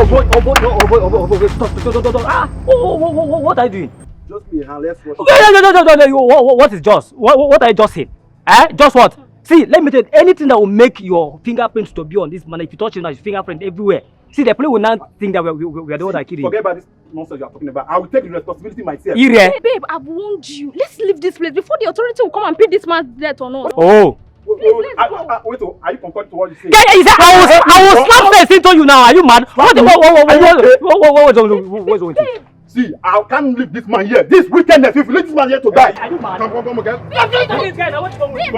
boy, stop. What are you doing? Just me, let's watch. No. What is just? What are you just saying? Just what? See, let me tell you, anything that will make your fingerprints to be on this man, if you touch it now, your fingerprint everywhere. See, the police will not think that we are the one that killed him. Forget about this nonsense you are talking about. I will take the responsibility myself. Babe, I've warned you. Let's leave this place before the authority will come and pay this man's debt on us. Oh. Wait, are you concerned to what you say? Yeah, I will slap face into you now. Are you mad? What's wrong with you? See, I can't leave this man here. This wickedness, if you leave this man here to die. Are you mad? Come again. Let's go. Wait.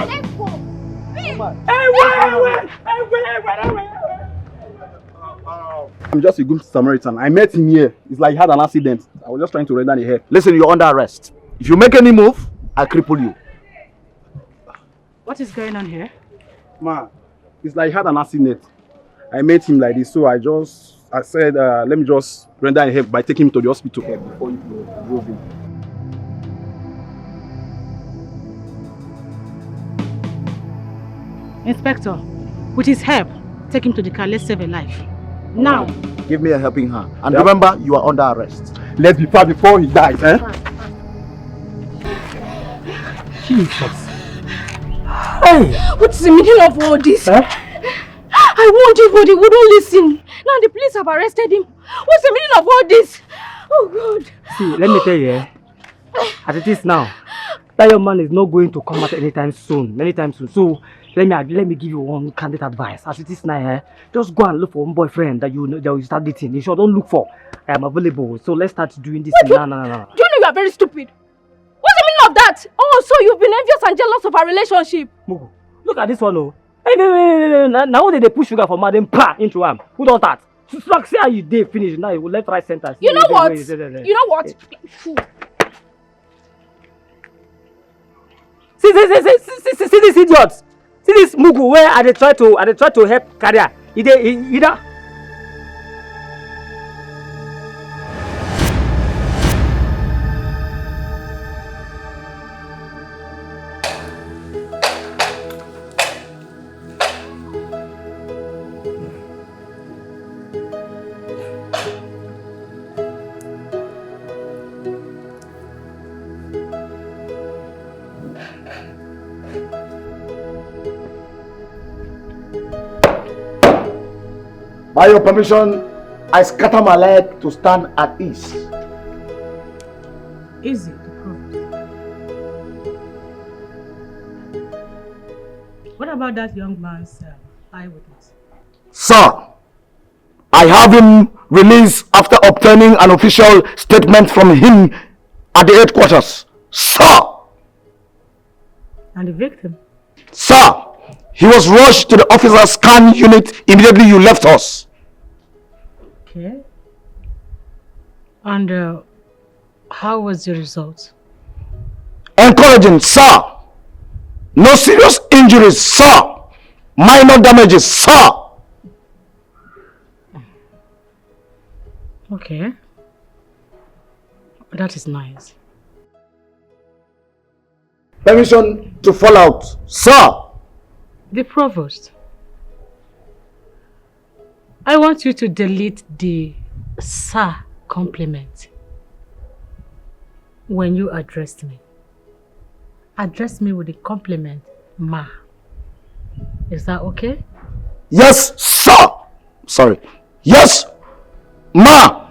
I'm just a good Samaritan. I met him here. It's like he had an accident. I was just trying to render the hair. Listen, you're under arrest. If you make any move, I'll cripple you. What is going on here? Ma, it's like he had an accident. I met him like this, so I said, let me just render a help by taking him to the hospital before you drove him. Inspector, with his help, take him to the car. Let's save a life. Now. Give me a helping hand. And remember, you are under arrest. Let's be fast before he dies, eh? Jesus. Hey! What's the meaning of all this? I warned you, but he wouldn't listen. Now the police have arrested him. What's the meaning of all this? Oh God. See, let me tell you, as it is now, that young man is not going to come out anytime soon. So let me give you one candid advice. As it is now, just go and look for one boyfriend that you start dating. You sure don't look for. I am available. So let's start doing this. No. Do you know you are very stupid? What's the meaning of that? Oh, so you've been envious and jealous of our relationship. Mugu, look at this one, oh. Hey, now they push sugar for madam into him. Who does that? Like say how you did finish now, you will left right center. You know what? You know what? See this idiot. See this Mugu where I try to help career. Either. By your permission, I scatter my leg to stand at ease. Easy, the Provost. What about that young man's eyewitness? Sir, I have him released after obtaining an official statement from him at the headquarters. Sir! And the victim? Sir, he was rushed to the officer scan unit immediately you left us. Okay. And how was the result? Encouraging, sir. No serious injuries, sir. Minor damages, sir. Okay. That is nice. Permission to fall out, sir. The Provost, I want you to delete the sir compliment when you addressed me. Address me with the compliment, ma. Is that okay? Yes, sir. Sorry. Yes, ma.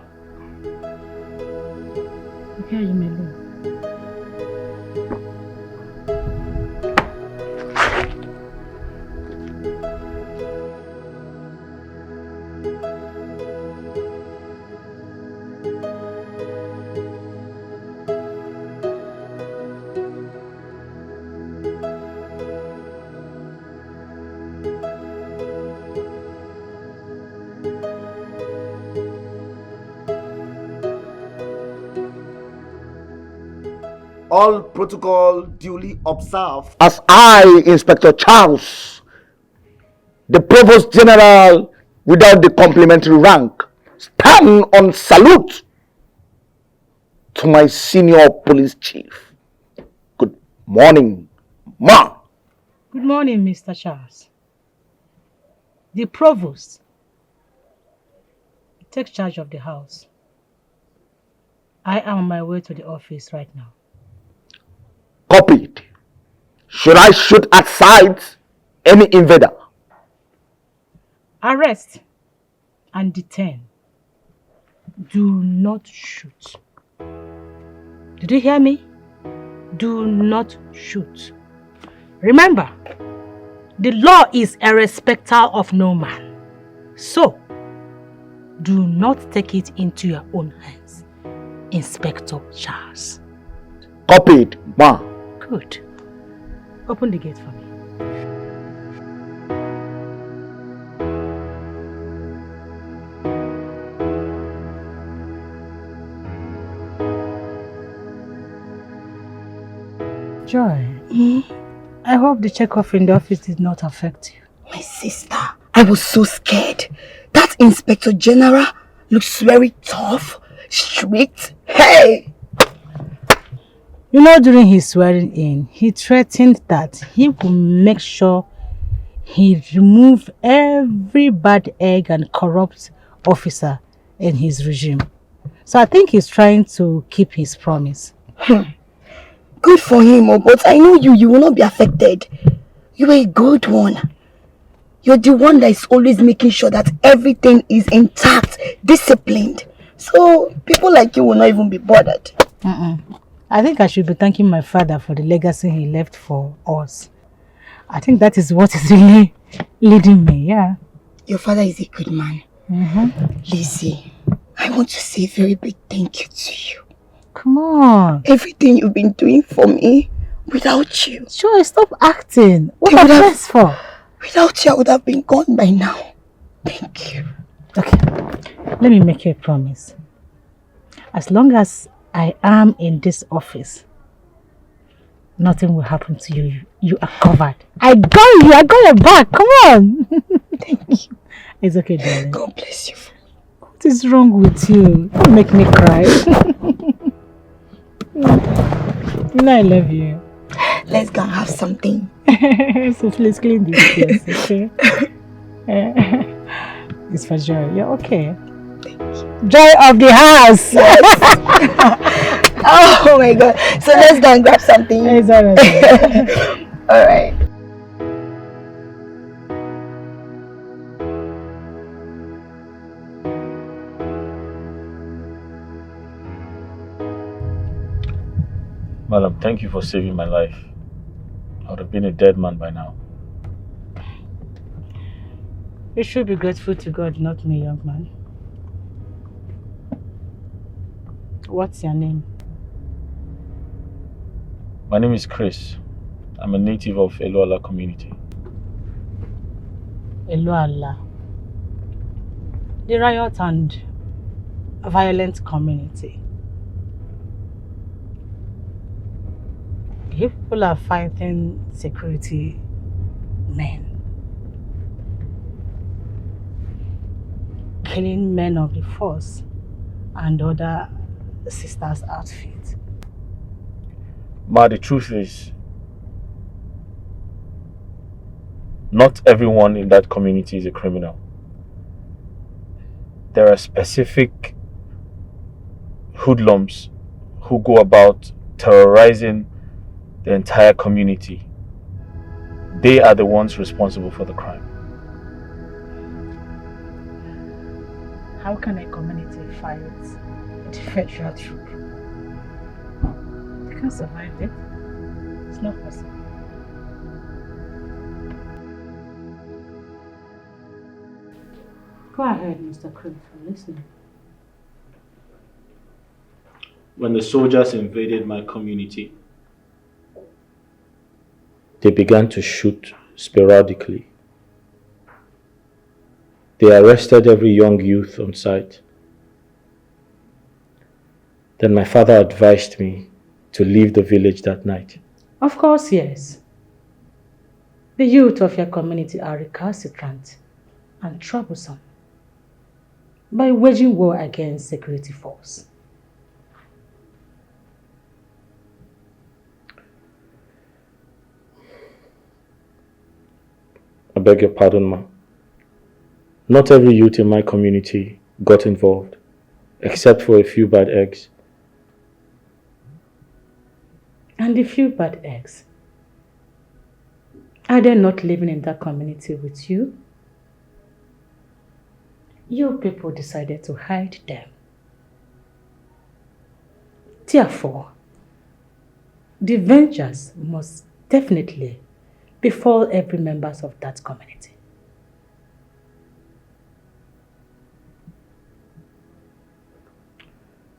Okay, you may leave. All protocol duly observed. As I, Inspector Charles, the Provost General without the complimentary rank, stand on salute to my senior police chief. Good morning, ma. Good morning, Mr. Charles. The Provost Take charge of the house. I am on my way to the office right now. Copied. Should I shoot at sight any invader? Arrest and detain. Do not shoot. Did you hear me? Do not shoot. Remember, the law is a respecter of no man. So, do not take it into your own hands, Inspector Charles. Copied, ma. Good. Open the gate for me. Joy, I hope the check-off in the office did not affect you. My sister, I was so scared. That Inspector General looks very tough, strict. Hey! You know, during his swearing in, he threatened that he will make sure he remove every bad egg and corrupt officer in his regime. So I think he's trying to keep his promise. Good for him, but I know you will not be affected. You are a good one. You're the one that is always making sure that everything is intact, disciplined. So people like you will not even be bothered. I think I should be thanking my father for the legacy he left for us. I think that is what is really leading me, yeah. Your father is a good man. Lizzie, I want to say a very big thank you to you. Come on. Everything you've been doing for me, without you. Sure, stop acting. What are you for? Without you, I would have been gone by now. Thank you. Okay, let me make you a promise. As long as I am in this office, nothing will happen to you. You are covered. I got you. I got your back. Come on. Thank you. It's okay, darling. God bless you. What is wrong with you? Don't make me cry. You know I love you. Let's go and have something. So please clean this place, okay? It's for Joy. You're okay. Thank you. Joy of the house. Yes. Oh my God. So let's go and grab something. It's alright. Alright. Madam, thank you for saving my life. I would have been a dead man by now. You should be grateful to God, not me, young man. What's your name? My name is Chris. I'm a native of Eluala community. Eluala. The riot and violent community. People are fighting security men. Killing men of the force and other sisters' outfits. Ma, the truth is, not everyone in that community is a criminal. There are specific hoodlums who go about terrorizing the entire community. They are the ones responsible for the crime. How can a community fight a federal troop? They can't survive it. It's not possible. Go ahead, Mr. Crib, I'm listening. When the soldiers invaded my community, they began to shoot sporadically. They arrested every young youth on sight. Then my father advised me to leave the village that night. Of course, yes. The youth of your community are recalcitrant and troublesome by waging war against security force. I beg your pardon, ma. Not every youth in my community got involved, except for a few bad eggs. And the few bad eggs, are they not living in that community with you? You people decided to hide them. Therefore, the vengeance must definitely befall every member of that community.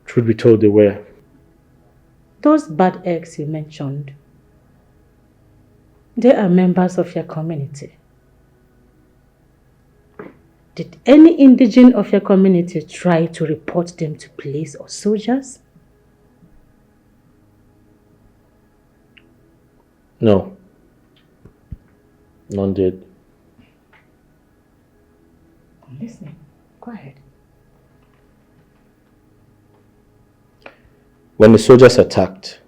Truth be told, they were. Those bad eggs you mentioned, they are members of your community. Did any indigene of your community try to report them to police or soldiers? No. None did. I'm listening. Go ahead. When the soldiers attacked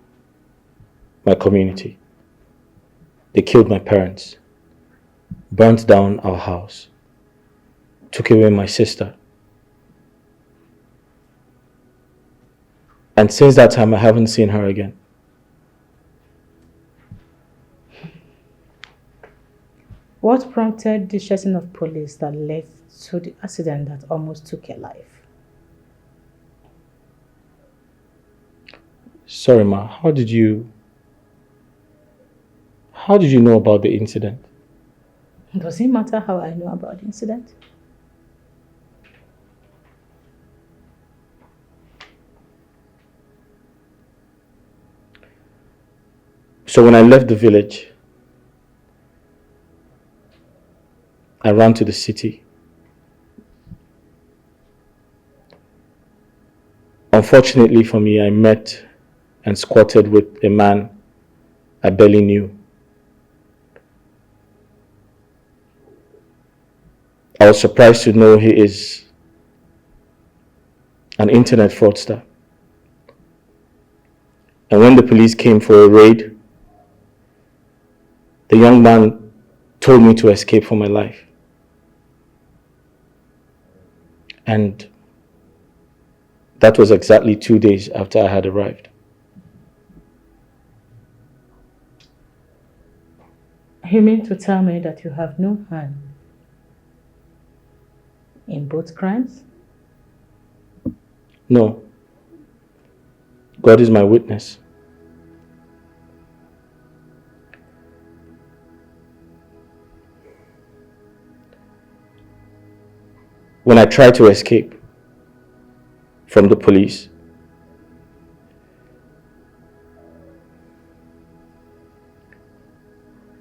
my community, they killed my parents, burnt down our house, took away my sister. And since that time, I haven't seen her again. What prompted the chasing of police that led to the accident that almost took your life? Sorry, Ma, how did you know about the incident? Does it matter how I know about the incident? So when I left the village, I ran to the city. Unfortunately for me, I met and squatted with a man I barely knew. I was surprised to know he is an internet fraudster. And when the police came for a raid, the young man told me to escape for my life. And that was exactly 2 days after I had arrived. You mean to tell me that you have no hand in both crimes? No. God is my witness. When I tried to escape from the police,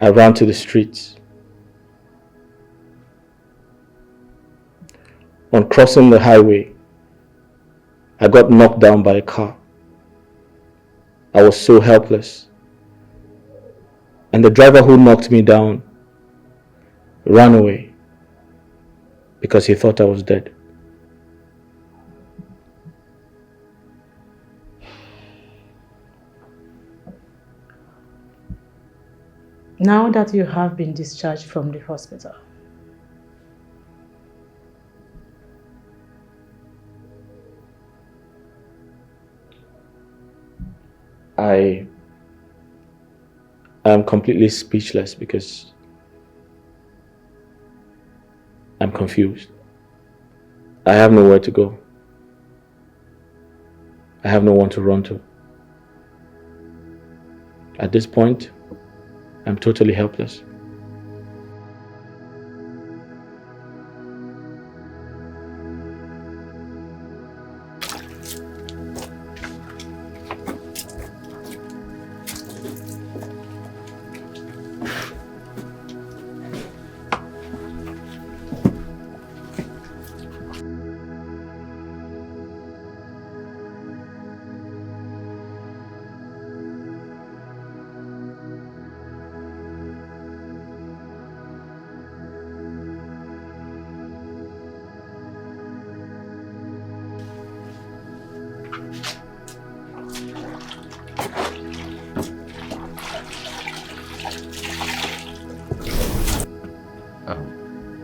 I ran to the streets. On crossing the highway, I got knocked down by a car. I was so helpless. And the driver who knocked me down ran away because he thought I was dead. Now that you have been discharged from the hospital, I am completely speechless because I'm confused. I have nowhere to go. I have no one to run to. At this point, I'm totally helpless.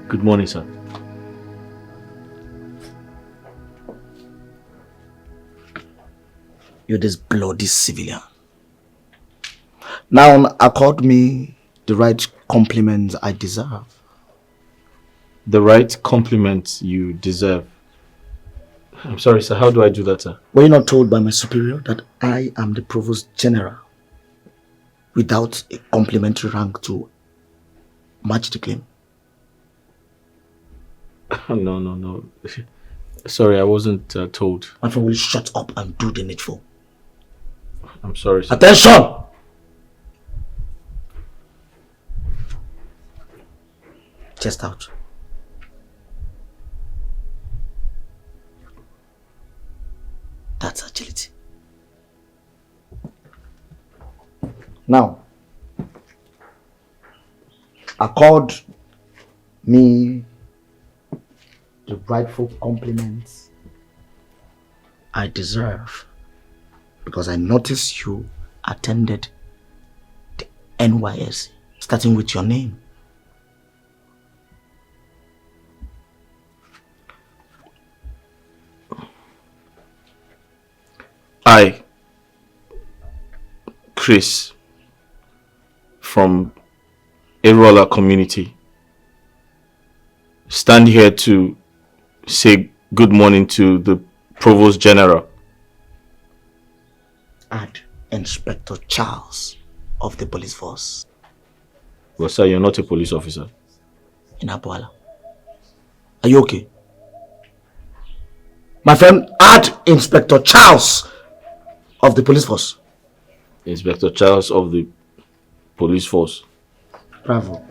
Good morning, sir. You're this bloody civilian. Now accord me the right compliments I deserve. The right compliment you deserve. I'm sorry, sir. How do I do that, sir? Were you not told by my superior that I am the Provost General without a complimentary rank to match the claim? No. Sorry, I wasn't told. My friend, will you shut up and do the needful? I'm sorry, sir. Attention! Chest out. That's agility. Now, accord me the rightful compliments I deserve, because I noticed you attended the NYS, starting with your name. I, Chris, from Erola community, stand here to say good morning to the Provost General. Add Inspector Charles of the police force. Well, sir, you're not a police officer. In Abuala. Are you okay? My friend, add Inspector Charles of the police force. Inspector Charles of the police force. Bravo.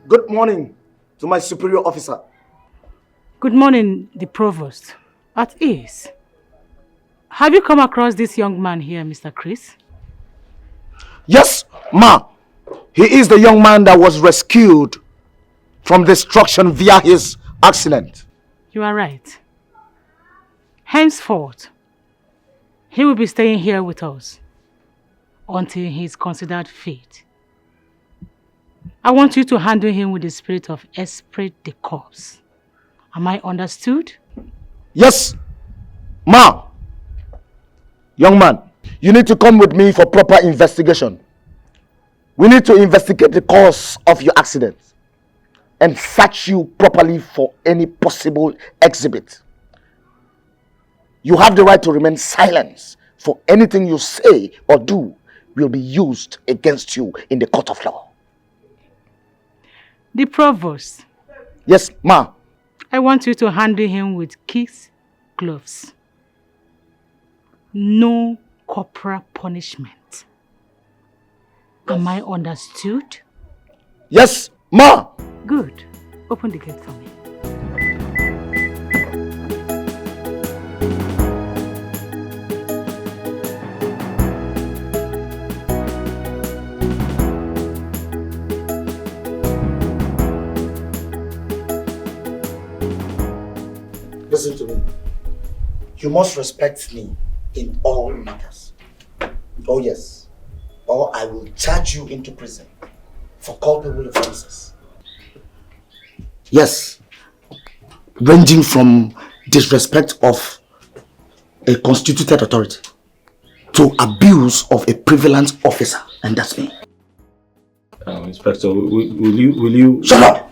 Good morning to my superior officer. Good morning, the Provost. At ease. Have you come across this young man here, Mr. Chris? Yes, ma. He is the young man that was rescued from destruction via his accident. You are right. Henceforth, he will be staying here with us until he is considered fit. I want you to handle him with the spirit of esprit de corps. Am I understood? Yes, ma. Young man, you need to come with me for proper investigation. We need to investigate the cause of your accident and search you properly for any possible exhibit. You have the right to remain silent, for anything you say or do will be used against you in the court of law. The Provost. Yes, ma. I want you to handle him with kid gloves. No corporal punishment. Am I understood? Yes, ma. Good. Open the gate for me. Listen to me. You must respect me in all matters. Oh yes. Or I will charge you into prison for culpable offenses. Yes. Ranging from disrespect of a constituted authority to abuse of a prevalent officer, and that's me. Inspector, will you... Shut up!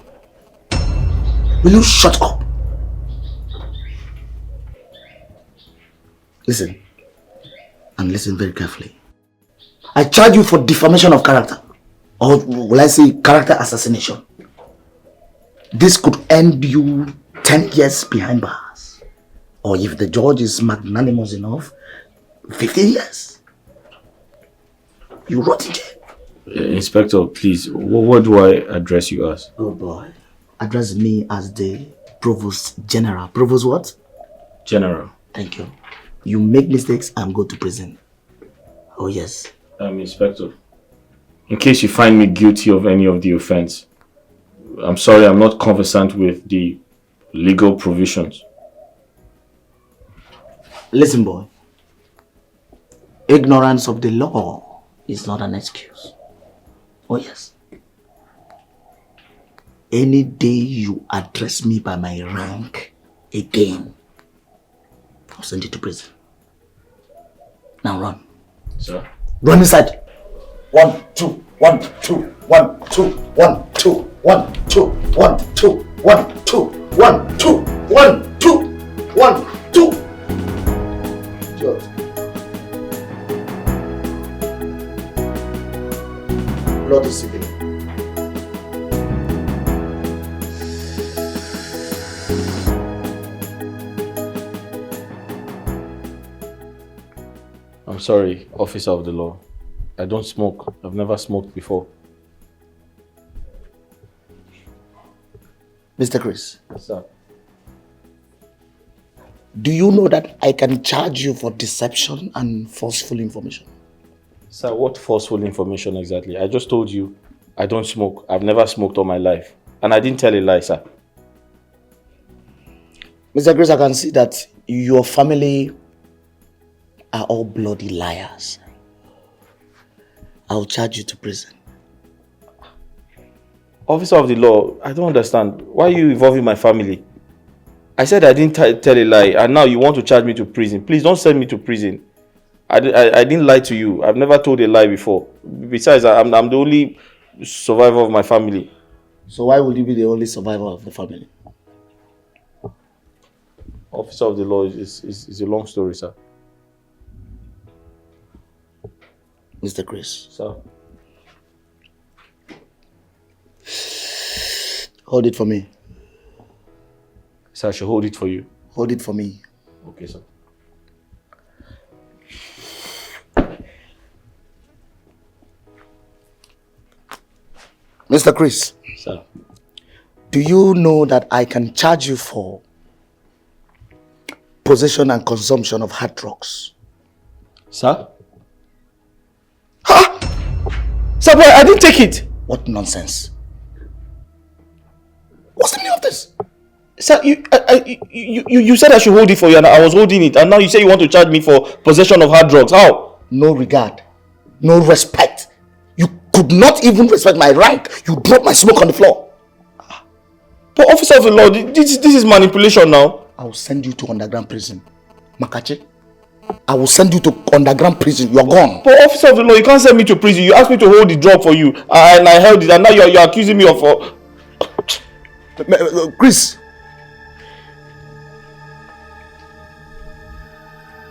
Will you shut up? Listen, and listen very carefully. I charge you for defamation of character, or will I say character assassination. This could end you 10 years behind bars, or if the judge is magnanimous enough, 15 years. You rot in jail. Inspector, please, what do I address you as? Oh boy, address me as the Provost General. Provost what? General. Thank you. You make mistakes, I'm going to prison. Oh yes. Inspector, in case you find me guilty of any of the offense, I'm sorry, I'm not conversant with the legal provisions. Listen, boy. ignorance of the law is not an excuse. Oh yes. Any day you address me by my rank again, I'll send you to prison. Now run. Sir. Run inside. 1, 2, 1, 2, 1, 2, 1, 2, 1, 2, 1, 2, 1, 2, 1, 2, 1, 2, 1, 2. George. Blood is civil. I'm sorry, officer of the law. I don't smoke. I've never smoked before. Mr. Chris, Sir. do you know that I can charge you for deception and forceful information? Sir, what forceful information exactly? I just told you I don't smoke. I've never smoked all my life. And I didn't tell a lie, sir. Mr. Chris, I can see that your family are all bloody liars. I'll charge you to prison. Officer of the law, I don't understand. Why are you involving my family? I said I didn't tell a lie, and now you want to charge me to prison. Please don't send me to prison. I didn't lie to you. I've never told a lie before. Besides, I'm the only survivor of my family. So why would you be the only survivor of the family? Officer of the law is a long story, sir. Mr. Chris. Sir. Hold it for me. Sir, I should hold it for you. Hold it for me. Okay, sir. Mr. Chris. Sir. Do you know that I can charge you for possession and consumption of hard drugs? Sir? Huh? Sir, boy, I didn't take it. What nonsense. What's the meaning of this? Sir, you said I should hold it for you and I was holding it. And now you say you want to charge me for possession of hard drugs. How? No regard. No respect. You could not even respect my rank. You dropped my smoke on the floor. But officer of the law, this is manipulation now. I will send you to underground prison. Makache, I will send you to underground prison. You're gone. But officer of the law, you can't send me to prison. You asked me to hold the drug for you. And I held it. And now you're accusing me of... Chris.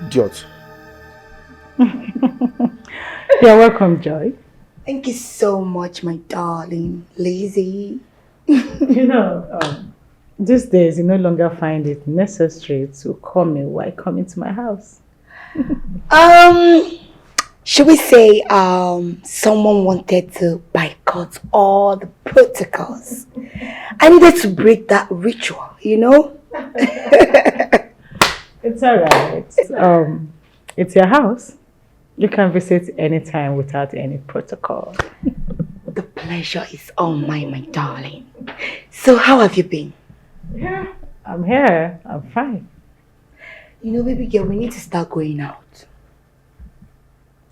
Idiot. You're welcome, Joy. Thank you so much, my darling. Lazy. You know, these days you no longer find it necessary to call me while coming to my house. Should we say someone wanted to boycott all the protocols? I needed to break that ritual, you know? It's alright. It's your house. You can visit anytime without any protocol. The pleasure is all mine, my darling. So how have you been? Yeah, I'm here. I'm fine. You know, baby girl, we need to start going out.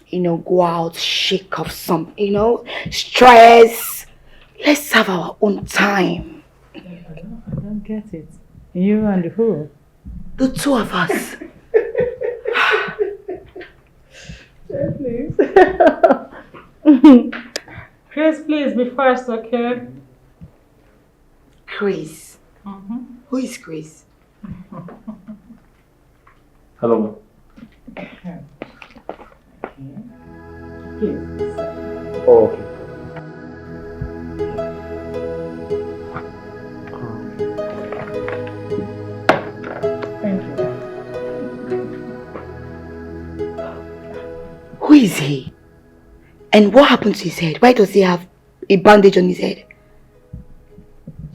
You know, go out, shake off some, you know, stress. Let's have our own time. I don't get it. You and who? The two of us. Please. Chris, please be fast, okay? Chris. Who is Chris? Hello. Please. Oh, okay. Thank you. Who is he? And what happened to his head? Why does he have a bandage on his head?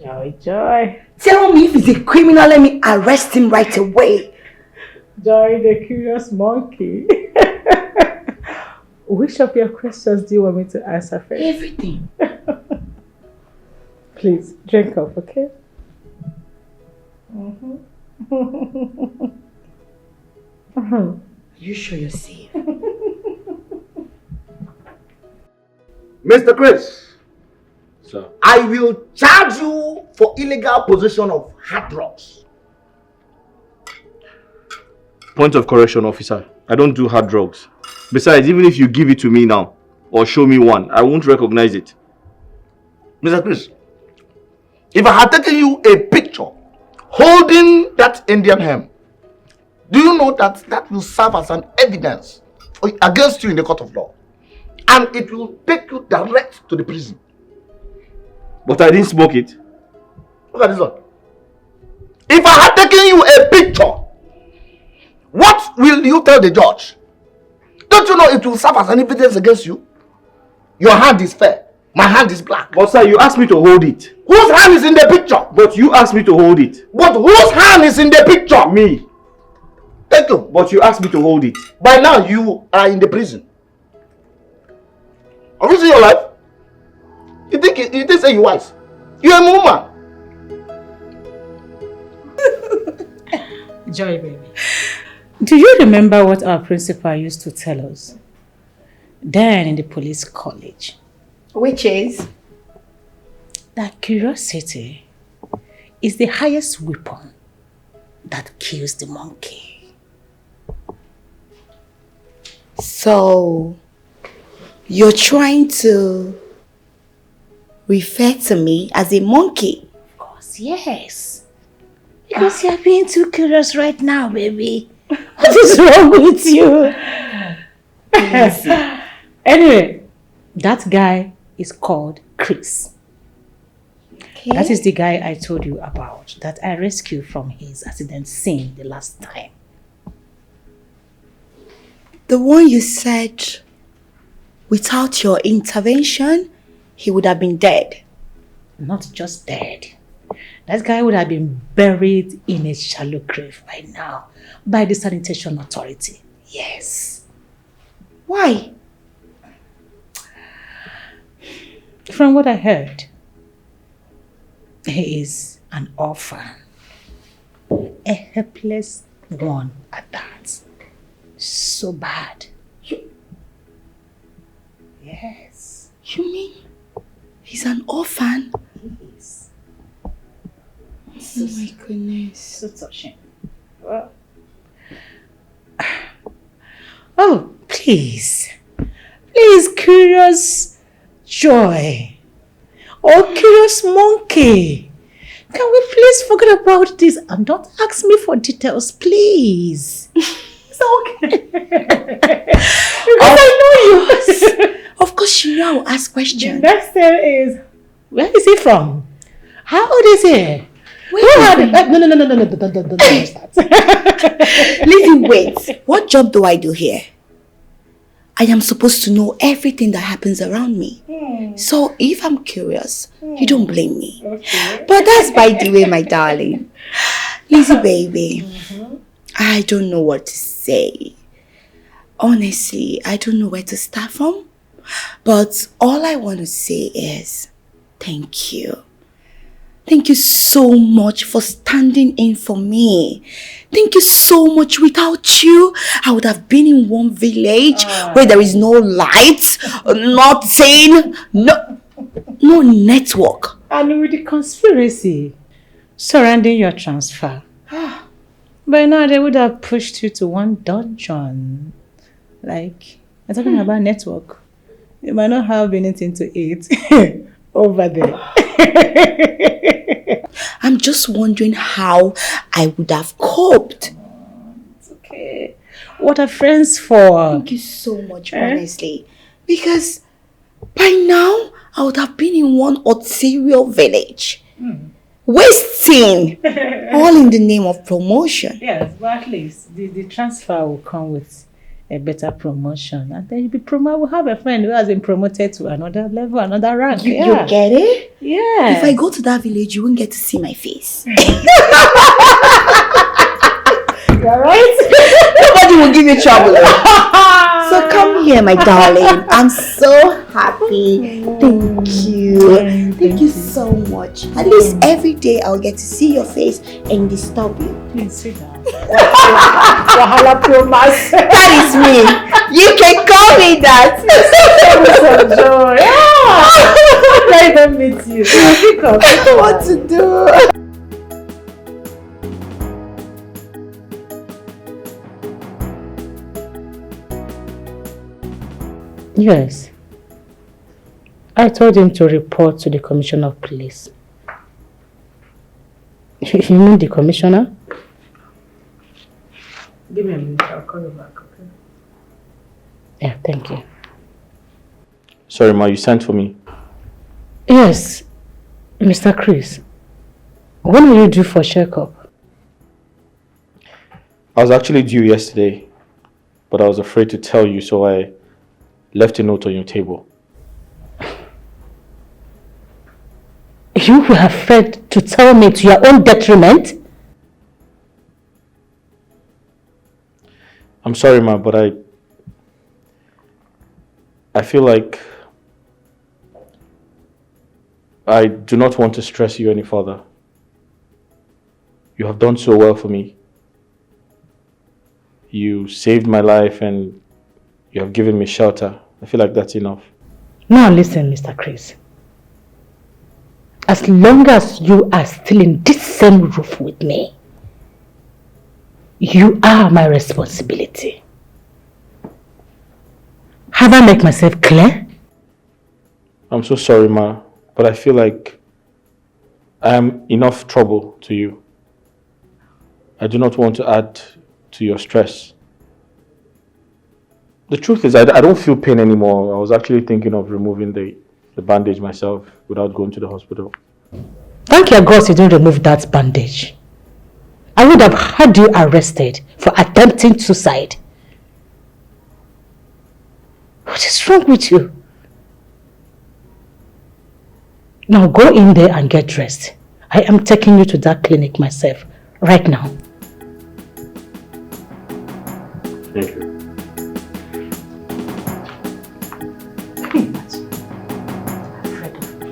Joy, Joy. Tell me if he's a criminal, let me arrest him right away. Joy, the curious monkey. Which of your questions do you want me to answer first? Everything. Please, drink up, okay? You sure you're safe? Mr. Chris, Sir. I will charge you for illegal possession of hard drugs. Point of correction, officer. I don't do hard drugs. Besides, even if you give it to me now, or show me one, I won't recognize it. Mr. Chris, if I had taken you a picture holding that Indian hemp, do you know that that will serve as an evidence against you in the court of law? And it will take you direct to the prison. But I didn't smoke it. Look at this one. If I had taken you a picture, what will you tell the judge? Don't you know it will serve as an evidence against you? Your hand is fair. My hand is black. But sir, you asked me to hold it. Whose hand is in the picture? But you asked me to hold it. But whose hand is in the picture? Me. Thank you. But you asked me to hold it. By now, you are in the prison. Have you seen your life? You think say you wise? You're a woman. Joy, baby. Do you remember what our principal used to tell us then in the police college? Which is? That curiosity is the highest weapon that kills the monkey. So, you're trying to refer to me as a monkey? Of course, yes. Because you're being too curious right now, baby. What is wrong with you? Anyway, that guy is called Chris. Okay. That is the guy I told you about that I rescued from his accident scene the last time. The one you said without your intervention, he would have been dead. Not just dead. That guy would have been buried in a shallow grave by now by the sanitation authority. Yes. Why? From what I heard, he is an orphan. A helpless one at that. So bad. Yes. You mean he's an orphan? He is. Oh my goodness. So touching. Oh, please. Please, curious Joy. Oh, curious monkey. Can we please forget about this and don't ask me for details, please? It's okay. Because I know you. Of course you know I'll ask questions. The next thing is, where is he from? How old is he? Wait, Who had wait. No, don't start. Listen, wait. What job do I do here? I am supposed to know everything that happens around me. So if I'm curious, you don't blame me. Okay. But that's by the way, my darling. Lizzie, baby, I don't know what to say. Honestly, I don't know where to start from. But all I want to say is thank you. Thank you so much for standing in for me. Thank you so much. Without you, I would have been in one village where there is no light, nothing, no network. And with the conspiracy surrounding your transfer, by now they would have pushed you to one dungeon. Like, I'm talking about network. You might not have anything to eat over there. I'm just wondering how I would have coped. It's okay. What are friends for? Thank you so much, honestly. Because by now, I would have been in one ulterior village. Wasting. All in the name of promotion. Yes, but at least the transfer will come with a better promotion. And then you'll be promoted. We'll have a friend who has been promoted to another level, another rank. You get it? Yeah. If I go to that village, you won't get to see my face. You're right. Nobody will give you trouble. So come here, my darling. I'm so happy. Thank you. Thank you so much. At least every day I'll get to see your face and disturb you. Please sit down. Wahala Promas. That is me. You can call me that. Some joy. Let them meet you. Pick up. What to do? Yes. I told him to report to the Commissioner of Police. You mean the Commissioner? Give me a minute, I'll call you back, okay? Yeah, thank you. Sorry, Ma, you sent for me. Yes, Mr. Chris. When will you due for checkup? I was actually due yesterday, but I was afraid to tell you, so I left a note on your table. You were afraid to tell me to your own detriment? I'm sorry, Ma, but I feel like I do not want to stress you any further. You have done so well for me. You saved my life and you have given me shelter. I feel like that's enough. Now listen, Mr. Chris. As long as you are still in this same roof with me, you are my responsibility. Have I made myself clear? I'm so sorry, Ma, but I feel like I am enough trouble to you. I do not want to add to your stress. The truth is, I don't feel pain anymore. I was actually thinking of removing the bandage myself without going to the hospital. Thank your God you didn't remove that bandage. I would have had you arrested for attempting suicide. What is wrong with you? Now go in there and get dressed. I am taking you to that clinic myself right now. Thank you. Can you imagine? Afraid of me.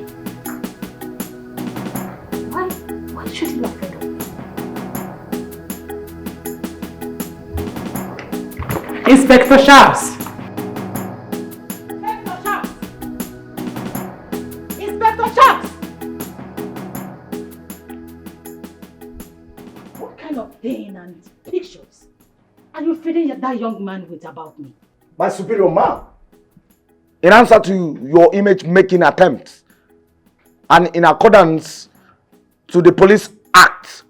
Why should you be afraid of me? Inspector Sharps! Inspector Sharps! Inspector Sharps! What kind of pain and pictures are you feeding that young man with about me? My superior, ma, in answer to your image-making attempts and in accordance to the Police Act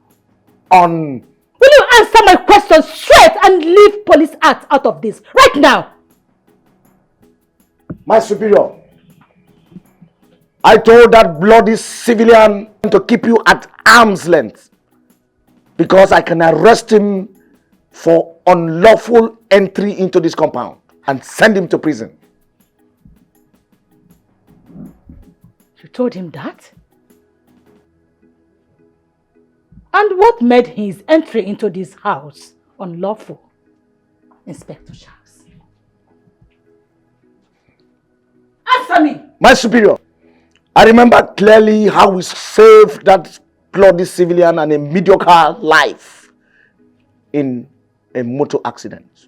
on... Will you answer my question straight and leave Police Act out of this right now? My superior, I told that bloody civilian to keep you at arm's length because I can arrest him for unlawful entry into this compound and send him to prison. You told him that? And what made his entry into this house unlawful? Inspector Charles. Answer me! My superior, I remember clearly how we saved that bloody civilian and a mediocre life in a motor accident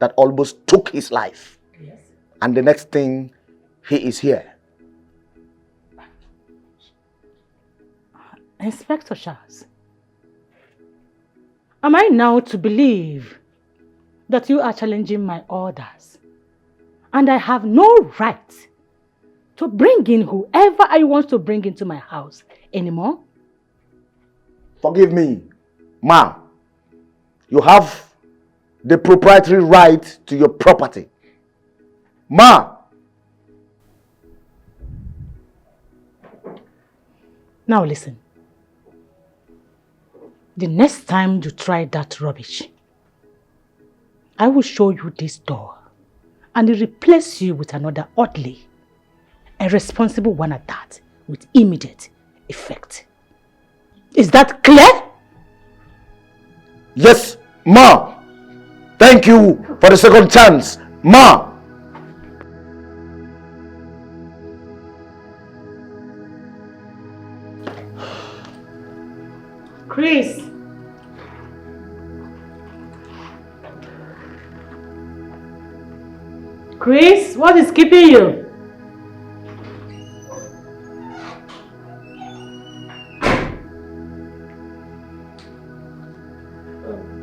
that almost took his life. Yes. And the next thing, he is here. Inspector Charles, am I now to believe that you are challenging my orders and I have no right to bring in whoever I want to bring into my house anymore? Forgive me, ma. You have the proprietary right to your property. Ma. Now listen. The next time you try that rubbish, I will show you this door and replace you with another orderly, a responsible one at that, with immediate effect. Is that clear? Yes, ma. Thank you for the second chance, ma. Chris, Chris, what is keeping you?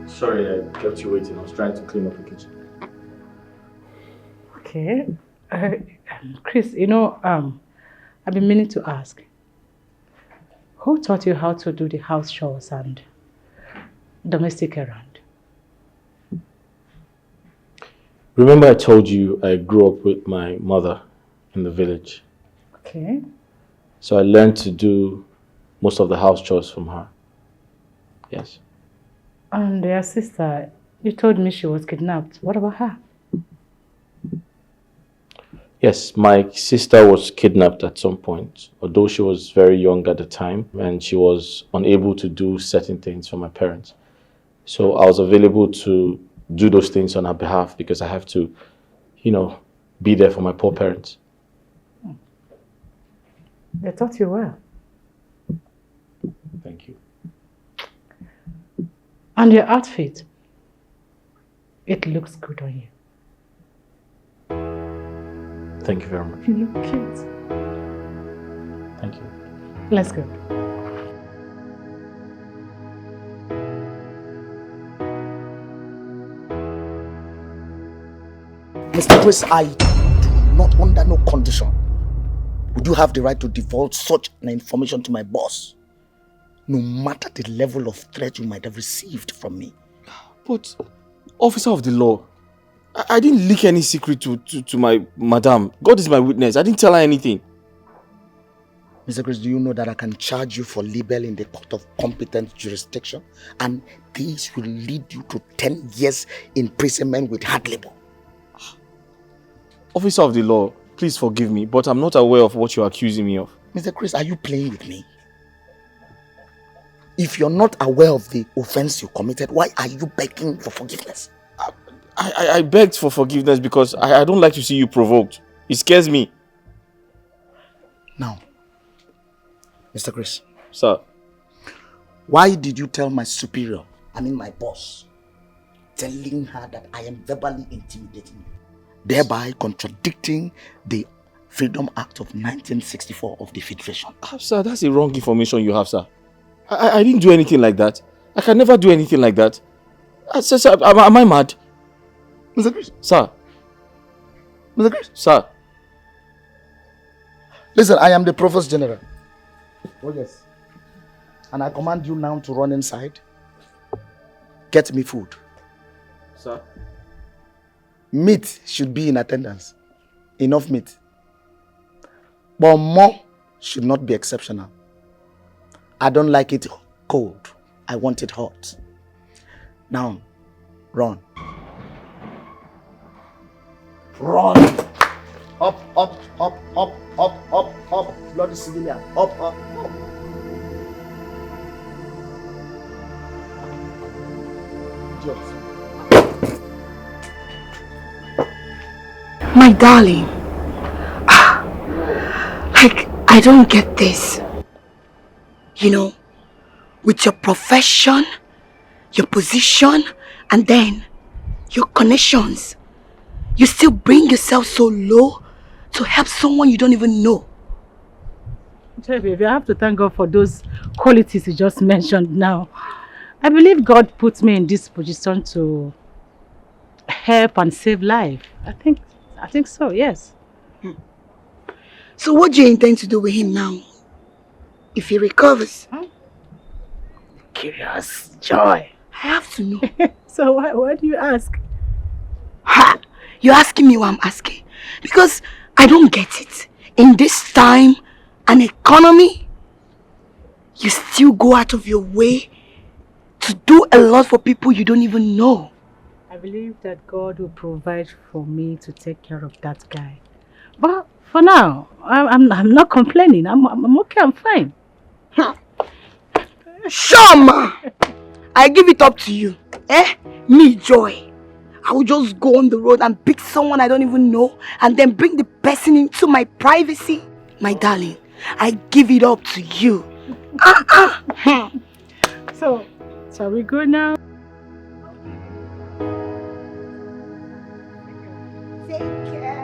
Sorry, I kept you waiting. I was trying to clean up the kitchen. Okay. Chris, I've been meaning to ask. Who taught you how to do the house chores and domestic errand? Remember I told you I grew up with my mother in the village. Okay. So I learned to do most of the house chores from her. Yes. And your sister, you told me she was kidnapped. What about her? Yes, my sister was kidnapped at some point, although she was very young at the time and she was unable to do certain things for my parents. So I was available to do those things on her behalf because I have to, be there for my poor parents. They taught you well. Thank you. And your outfit, it looks good on you. Thank you very much. You look cute. Thank you. Let's go. Mr. Chris, I do not, under no condition, would you have the right to divulge such an information to my boss, no matter the level of threat you might have received from me. But, officer of the law, I didn't leak any secret to my madam. God is my witness. I didn't tell her anything. Mr. Chris, do you know that I can charge you for libel in the court of competent jurisdiction? And this will lead you to 10 years imprisonment with hard labor. Officer of the law, please forgive me, but I'm not aware of what you're accusing me of. Mr. Chris, are you playing with me? If you're not aware of the offense you committed, why are you begging for forgiveness? I begged for forgiveness because I don't like to see you provoked. It scares me. Now, Mr. Chris. Sir. Why did you tell my superior, my boss, telling her that I am verbally intimidating you, thereby contradicting the Freedom Act of 1964 of the Federation? Sir, that's the wrong information you have, sir. I didn't do anything like that. I can never do anything like that. Sir, am I mad? Mr. Chris. Sir. Mr. Chris. Sir. Listen, I am the Provost General. Oh yes. And I command you now to run inside. Get me food. Sir. Meat should be in attendance. Enough meat. But more should not be exceptional. I don't like it cold. I want it hot. Now, run. Run! Up, up, up, up, up, up, up. Bloody civilian. Up, up, up. Idiot. My darling, I don't get this. With your profession, your position, and then your connections, you still bring yourself so low to help someone you don't even know. Baby, I have to thank God for those qualities you just mentioned now. I believe God put me in this position to help and save life. I think so, yes. So what do you intend to do with him now? If he recovers? Curious joy. I have to know. So why do you ask? Ha! You're asking me what I'm asking. Because I don't get it. In this time and economy, you still go out of your way to do a lot for people you don't even know. I believe that God will provide for me to take care of that guy. But for now, I'm not complaining. I'm okay, I'm fine. Shama! I give it up to you. Me, Joy. I will just go on the road and pick someone I don't even know and then bring the person into my privacy. My darling, I give it up to you. So, shall we go now? Take care.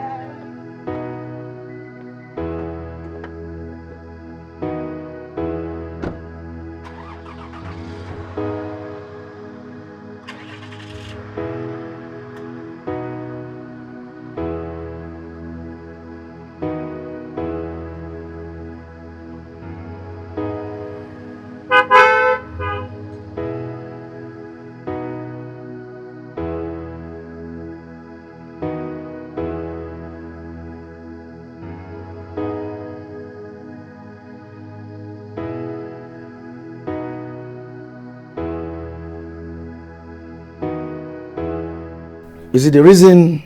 You see, the reason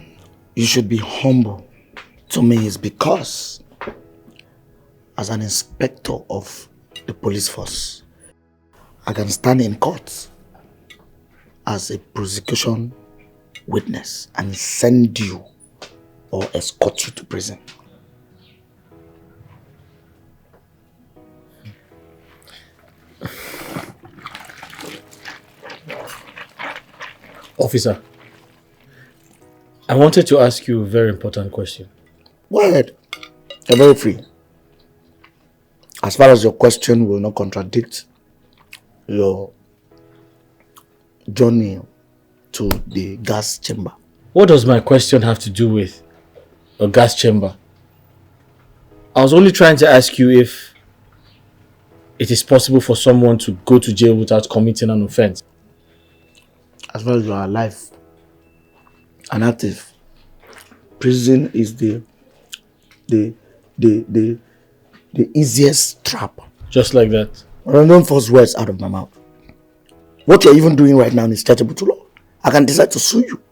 you should be humble to me is because as an inspector of the police force, I can stand in court as a prosecution witness and send you or escort you to prison. Officer, I wanted to ask you a very important question. Go ahead. You're very free. As far as your question will not contradict your journey to the gas chamber. What does my question have to do with a gas chamber? I was only trying to ask you if it is possible for someone to go to jail without committing an offense. As far as you are alive and active, prison is the easiest trap. Just like that. But don't force words out of my mouth. What you're even doing right now is chargeable to law. I can decide to sue you.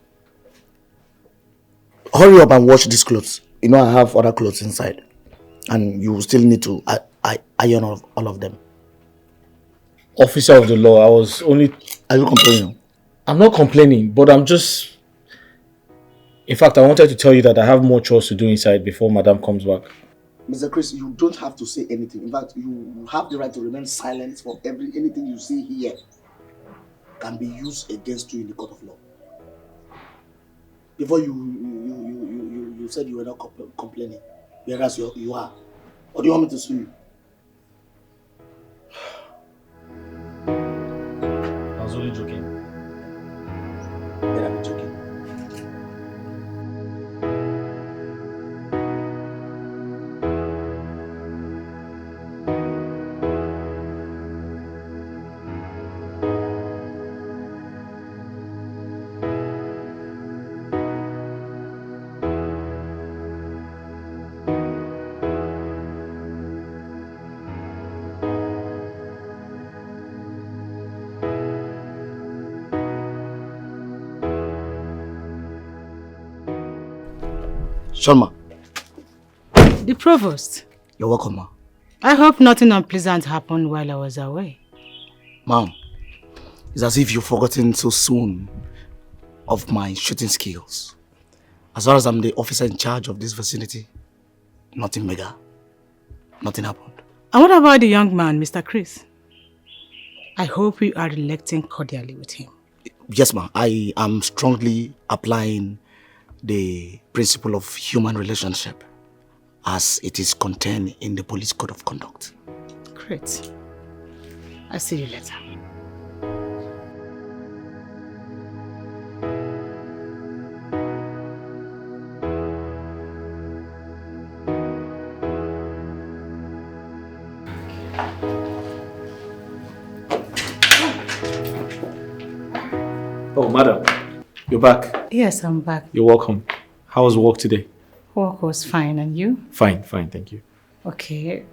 Hurry up and wash these clothes. You know I have other clothes inside. And you still need to iron all of them. Officer of the law, I was only... Are you complaining? I'm not complaining, but I'm just... In fact, I wanted to tell you that I have more chores to do inside before Madam comes back. Mr. Chris, you don't have to say anything. In fact, you have the right to remain silent for anything you say here can be used against you in the court of law. Before you said you were not complaining, whereas you are. Or do you want me to sue you? I was only joking. Then I'm joking. Sharma. The Provost. You're welcome, ma. I hope nothing unpleasant happened while I was away. Ma'am, it's as if you've forgotten so soon of my shooting skills. As far as I'm the officer in charge of this vicinity, nothing mega. Nothing happened. And what about the young man, Mr. Chris? I hope you are relating cordially with him. Yes, ma'am. I am strongly applying the principle of human relationship as it is contained in the police code of conduct. Great. I'll see you later. Oh, madam, you're back. Yes, I'm back. You're welcome. How was work today? Work was fine, and you? Fine, thank you. Okay.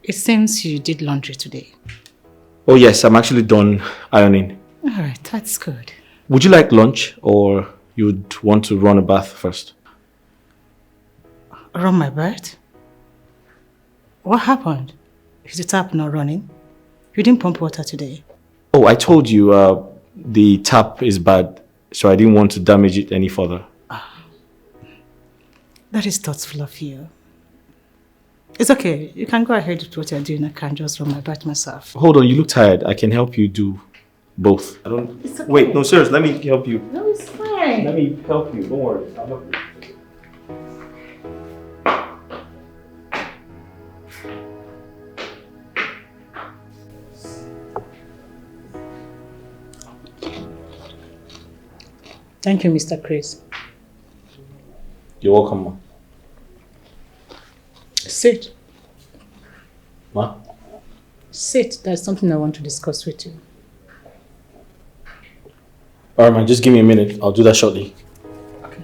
It seems you did laundry today. Oh yes, I'm actually done ironing. Alright, that's good. Would you like lunch or you'd want to run a bath first? Run my bath? What happened? Is the tap not running? You didn't pump water today. Oh, I told you the tap is bad, so I didn't want to damage it any further. That is thoughtful of you. It's okay. You can go ahead with what you're doing. I can just run my bath myself. Hold on, you look tired. I can help you do both. I don't... It's okay. Wait, no, serious. Let me help you. No, it's fine. Let me help you. Don't worry. I'll help you. Thank you, Mr. Chris. You're welcome, ma. Sit. Ma? Sit. There's something I want to discuss with you. Alright, man. Just give me a minute. I'll do that shortly. Okay.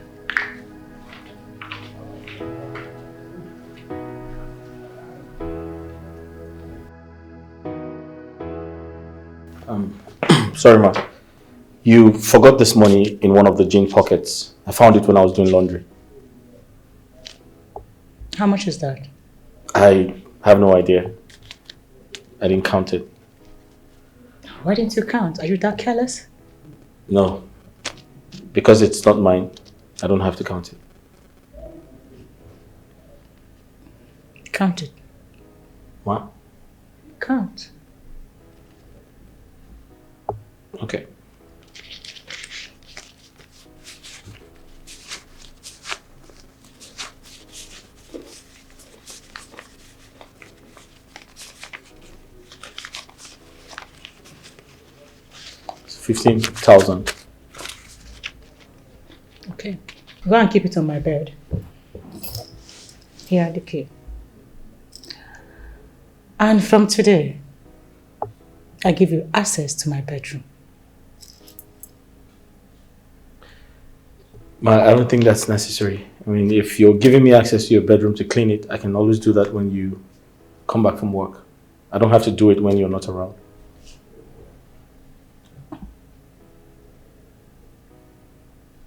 Sorry, ma. You forgot this money in one of the jean pockets. I found it when I was doing laundry. How much is that? I have no idea. I didn't count it. Why didn't you count? Are you that careless? No. Because it's not mine. I don't have to count it. Count it. What? Count. Okay. It's 15,000. Okay. Go and keep it on my bed. Here, the key. And from today, I give you access to my bedroom. I don't think that's necessary. I mean, if you're giving me access to your bedroom to clean it, I can always do that when you come back from work. I don't have to do it when you're not around.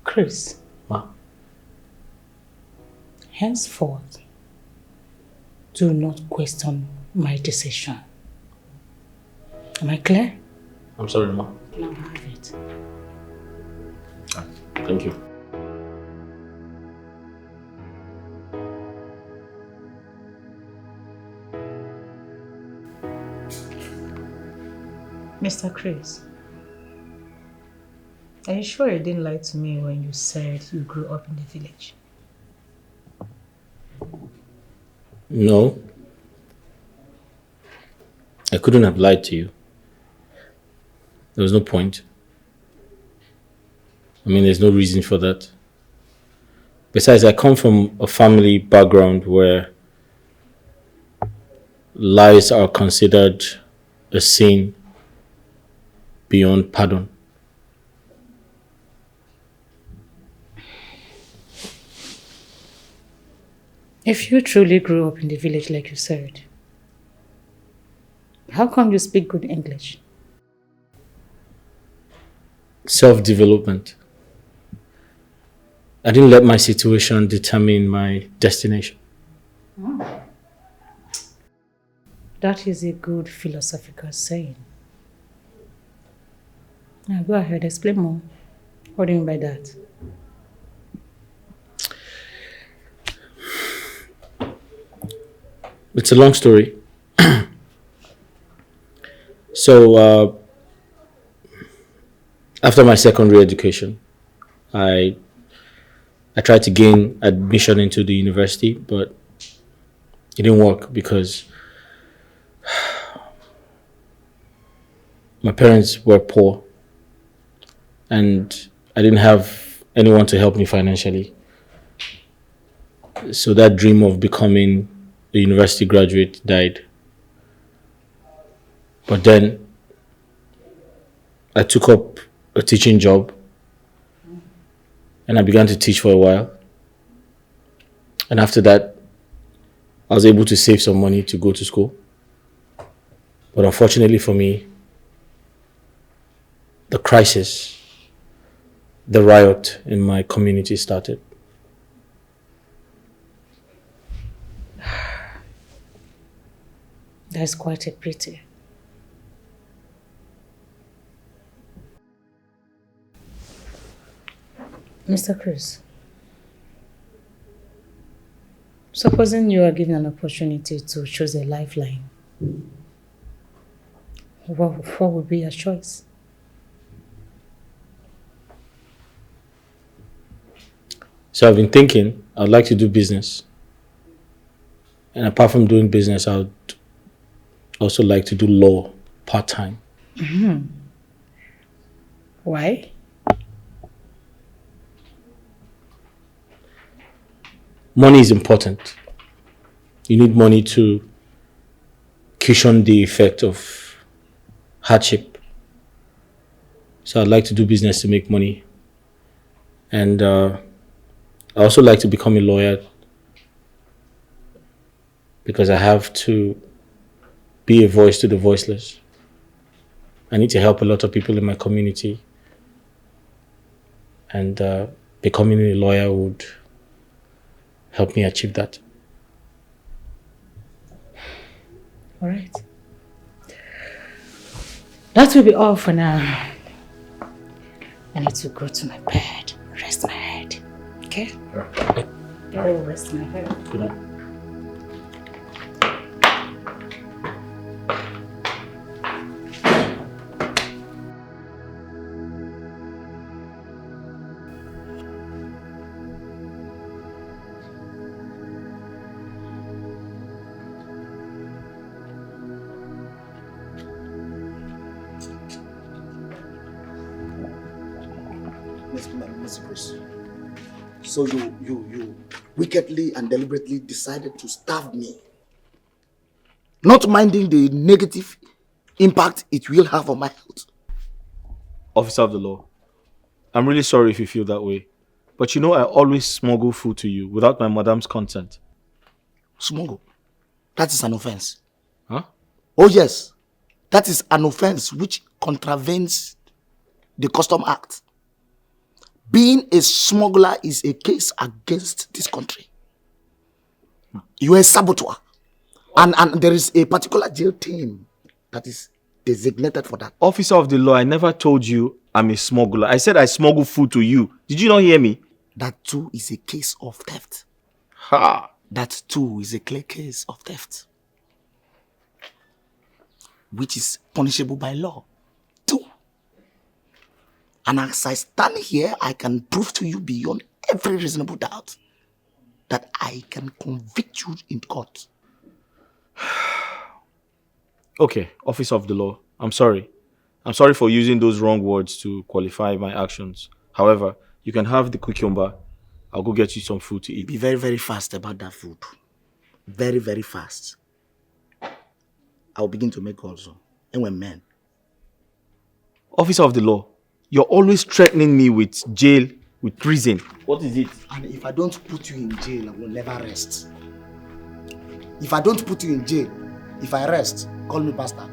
Chris. Ma? Henceforth, do not question my decision. Am I clear? I'm sorry, Ma. Now have it. Thank you. Mr. Chris, are you sure you didn't lie to me when you said you grew up in the village? No. I couldn't have lied to you. There was no point. I mean, there's no reason for that. Besides, I come from a family background where lies are considered a sin beyond pardon. If you truly grew up in the village like you said, how come you speak good English? Self-development. I didn't let my situation determine my destination. Oh. That is a good philosophical saying. Now go ahead, explain more. What do you mean by that? It's a long story. So, after my secondary education, I tried to gain admission into the university, but it didn't work because my parents were poor and I didn't have anyone to help me financially. So that dream of becoming a university graduate died. But then I took up a teaching job and I began to teach for a while. And after that, I was able to save some money to go to school. But unfortunately for me, the crisis, the riot in my community started. That's quite a pity. Mr. Chris, supposing you are given an opportunity to choose a lifeline, what would be your choice? So I've been thinking, I'd like to do business. And apart from doing business, I would also like to do law part-time. Mm-hmm. Why? Money is important. You need money to cushion the effect of hardship. So I'd like to do business to make money. And I also like to become a lawyer because I have to be a voice to the voiceless. I need to help a lot of people in my community and becoming a lawyer would help me achieve that. All right. That will be all for now. I need to go to my bed, rest my head. Okay? Go rest my head. Good night. Mr. Chris. So you wickedly and deliberately decided to starve me, not minding the negative impact it will have on my health. Officer of the law, I'm really sorry if you feel that way. But you know I always smuggle food to you without my madam's consent. Smuggle? That is an offense. Huh? Oh yes, that is an offense which contravenes the Custom Act. Being a smuggler is a case against this country. You are a saboteur. And there is a particular jail team that is designated for that. Officer of the law, I never told you I'm a smuggler. I said I smuggle food to you. Did you not hear me? That too is a case of theft. Ha! That too is a clear case of theft, which is punishable by law too. And as I stand here, I can prove to you beyond every reasonable doubt that I can convict you in court. Okay, officer of the law, I'm sorry. I'm sorry for using those wrong words to qualify my actions. However, you can have the cucumber. I'll go get you some food to eat. Be very, very fast about that food. Very, very fast. I'll begin to make also. And when men. Officer of the law, you're always threatening me with jail, with prison. What is it? And if I don't put you in jail, I will never rest. If I don't put you in jail, if I rest, call me bastard.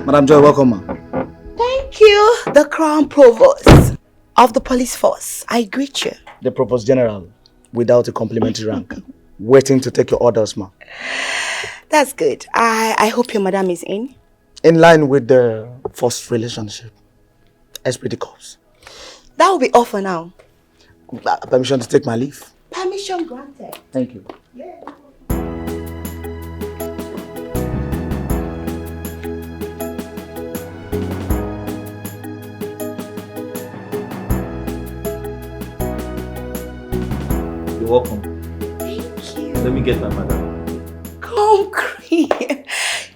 Madam Joy, welcome, ma. Thank you, the Crown Provost of the police force. I greet you. The Provost General, without a complimentary rank, waiting to take your orders, ma. That's good. I hope your madam is in. In line with the first relationship. SPD Corps. That will be all for now. Permission to take my leave. Permission granted. Thank you. Yeah. You're welcome. Thank you. Let me get my madam. Come, Chris.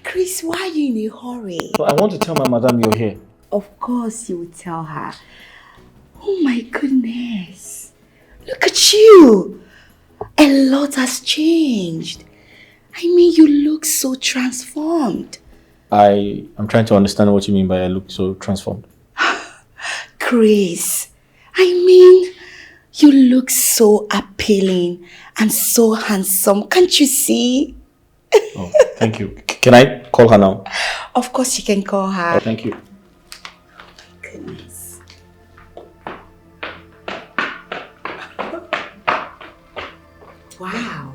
Chris, why are you in a hurry? So I want to tell my madam you're here. Of course you will tell her. Oh my goodness. Look at you. A lot has changed. I mean, you look so transformed. I am trying to understand what you mean by I look so transformed. Chris, I mean, you look so appealing and so handsome. Can't you see? Oh, thank you. Can I call her now? Of course you can call her. Oh, thank you. Goodness. Wow.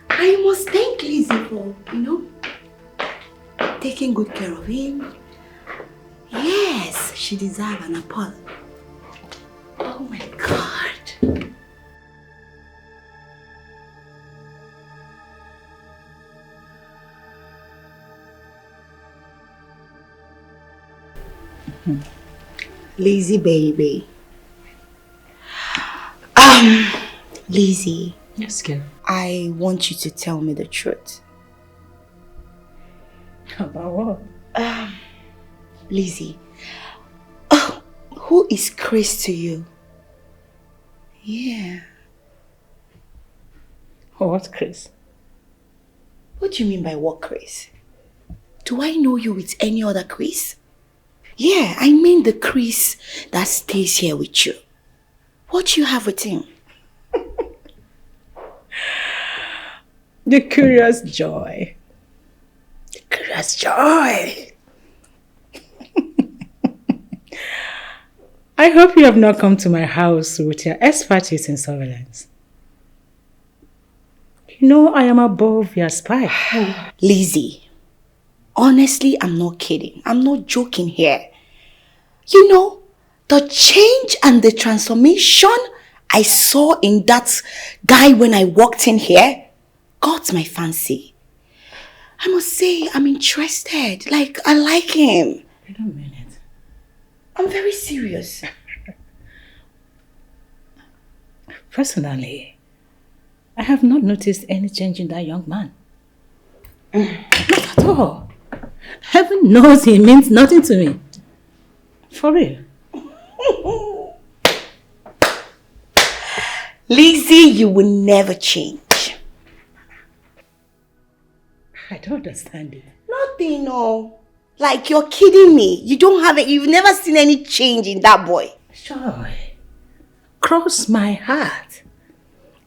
I must thank Lizzie for, taking good care of him. Yes, she deserves an apple. Oh my God. Lazy baby. Lizzie. Yes, girl. I want you to tell me the truth. About what? Lizzie. Who is Chris to you? Yeah. What, Chris? What do you mean by what Chris? Do I know you with any other Chris? Yeah, I mean the Chris that stays here with you. What do you have with him? The curious joy. The curious joy. I hope you have not come to my house with your expertise in surveillance. You know I am above your spy. Lizzie, honestly, I'm not kidding. I'm not joking here. You know, the change and the transformation I saw in that guy when I walked in here got my fancy. I must say, I'm interested. Like, I like him. I don't mean it. I'm very serious. Personally, I have not noticed any change in that young man. Not at all. Heaven knows he means nothing to me. For real. Lizzie, you will never change. I don't understand it. Nothing, no. Like, you're kidding me. You don't have it. You've never seen any change in that boy. Joy, cross my heart.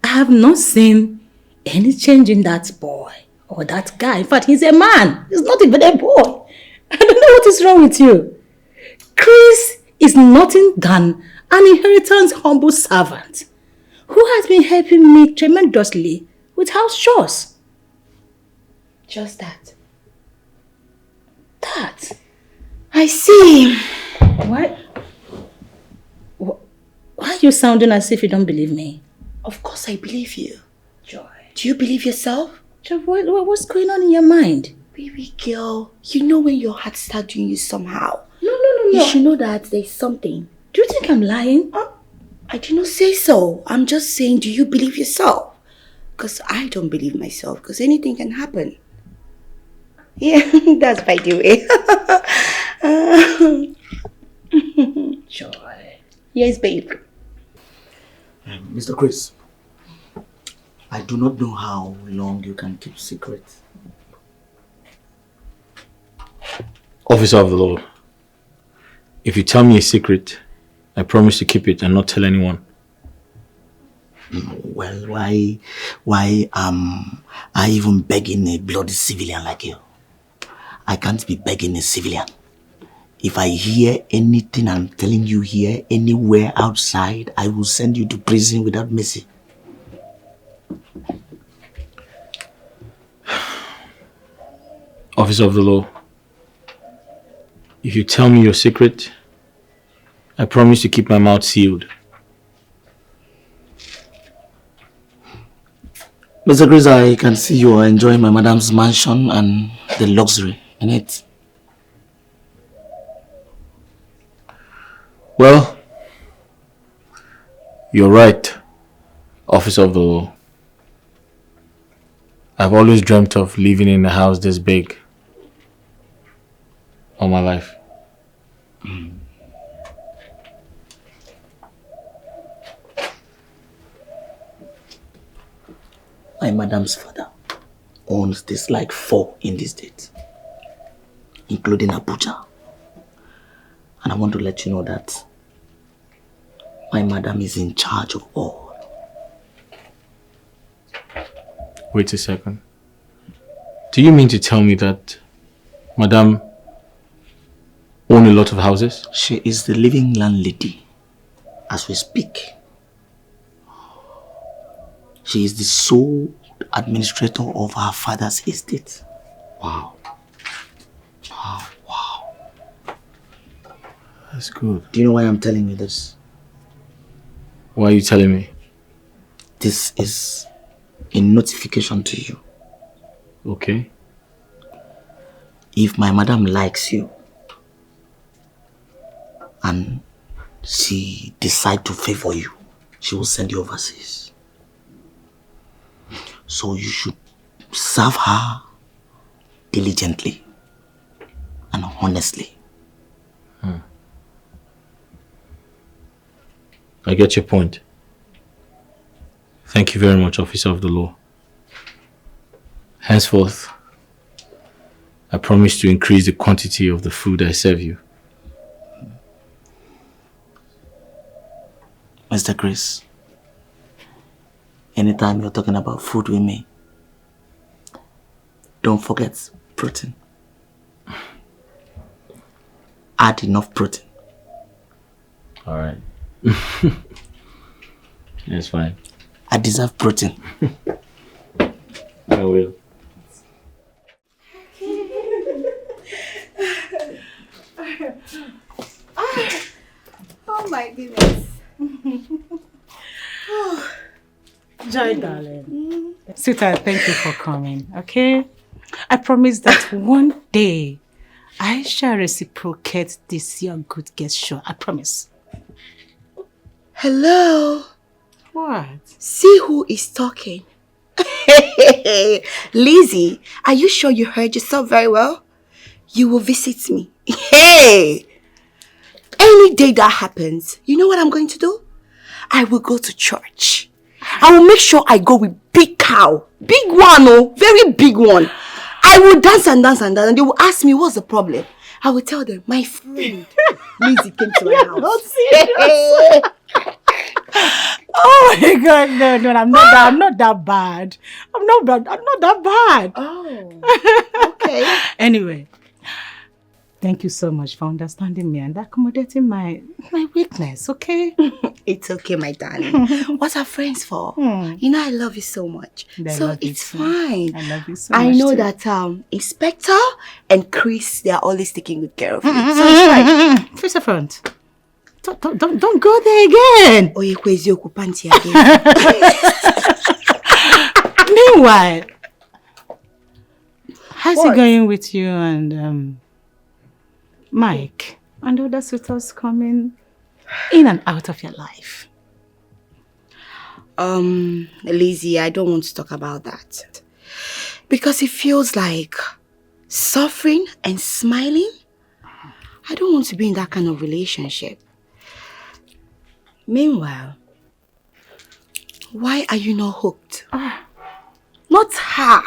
I have not seen any change in that boy or that guy. In fact, he's a man. He's not even a boy. I don't know what is wrong with you. Chris is nothing than an inheritance humble servant who has been helping me tremendously with house chores. Just that. That? I see. What? Why are you sounding as if you don't believe me? Of course I believe you. Joy. Do you believe yourself? Joy, what's going on in your mind? Baby girl, you know when your heart starts doing you somehow. No. You should know that there's something. Do you think I'm lying? I did not say so. I'm just saying, do you believe yourself? Because I don't believe myself, because anything can happen. Yeah, that's by the way. Joy. Yes, babe. Mr. Chris, I do not know how long you can keep secret. Officer of the law, if you tell me a secret, I promise to keep it and not tell anyone. Well, why am I even begging a bloody civilian like you? I can't be begging a civilian. If I hear anything I'm telling you here, anywhere outside, I will send you to prison without mercy. Officer of the law, if you tell me your secret, I promise to keep my mouth sealed. Mr. Chris, I can see you are enjoying my madam's mansion and the luxury in it. Well, you're right, Officer of the law. I've always dreamt of living in a house this big all my life. My madam's father owns this like 4 in this state, including Abuja. And I want to let you know that my madam is in charge of all. Wait a second. Do you mean to tell me that Madam owns a lot of houses? She is the living landlady as we speak. She is the sole administrator of her father's estate. Wow. Wow. That's good. Do you know why I'm telling you this? Why are you telling me? This is a notification to you. Okay. If my madam likes you, and she decide to favor you, she will send you overseas. So you should serve her diligently and honestly. I get your point. Thank you very much, Officer of the Law. Henceforth, I promise to increase the quantity of the food I serve you. Mr. Chris, anytime you're talking about food with me, don't forget protein. Add enough protein. Alright. That's fine. I deserve protein. I will. Oh my goodness. Joy, darling. Suitor, thank you for coming, okay? I promise that one day I shall reciprocate this your good gesture. I promise. Hello. What? See who is talking. Lizzie, are you sure you heard yourself very well? You will visit me. Hey! Any day that happens, you know what I'm going to do? I will go to church. I will make sure I go with big cow. Big one, oh, very big one. I will dance and dance and dance, and they will ask me what's the problem. I will tell them, my friend Lizzie came to my house. Not serious. Oh my God, no, I'm not that bad. I'm not that bad. Oh, okay. Anyway, thank you so much for understanding me and accommodating my weakness, okay? It's okay, my darling. What are friends for? You know I love you so much. So it's fine. I love you so much. I know too. that Inspector and Chris, they are always taking good care of you. So it's fine. Face the front. Don't go there again. Meanwhile, how's it going with you and Mike and the other suitors coming in and out of your life? Lizzie, I don't want to talk about that. Because it feels like suffering and smiling. I don't want to be in that kind of relationship. Meanwhile, why are you not hooked? Not her.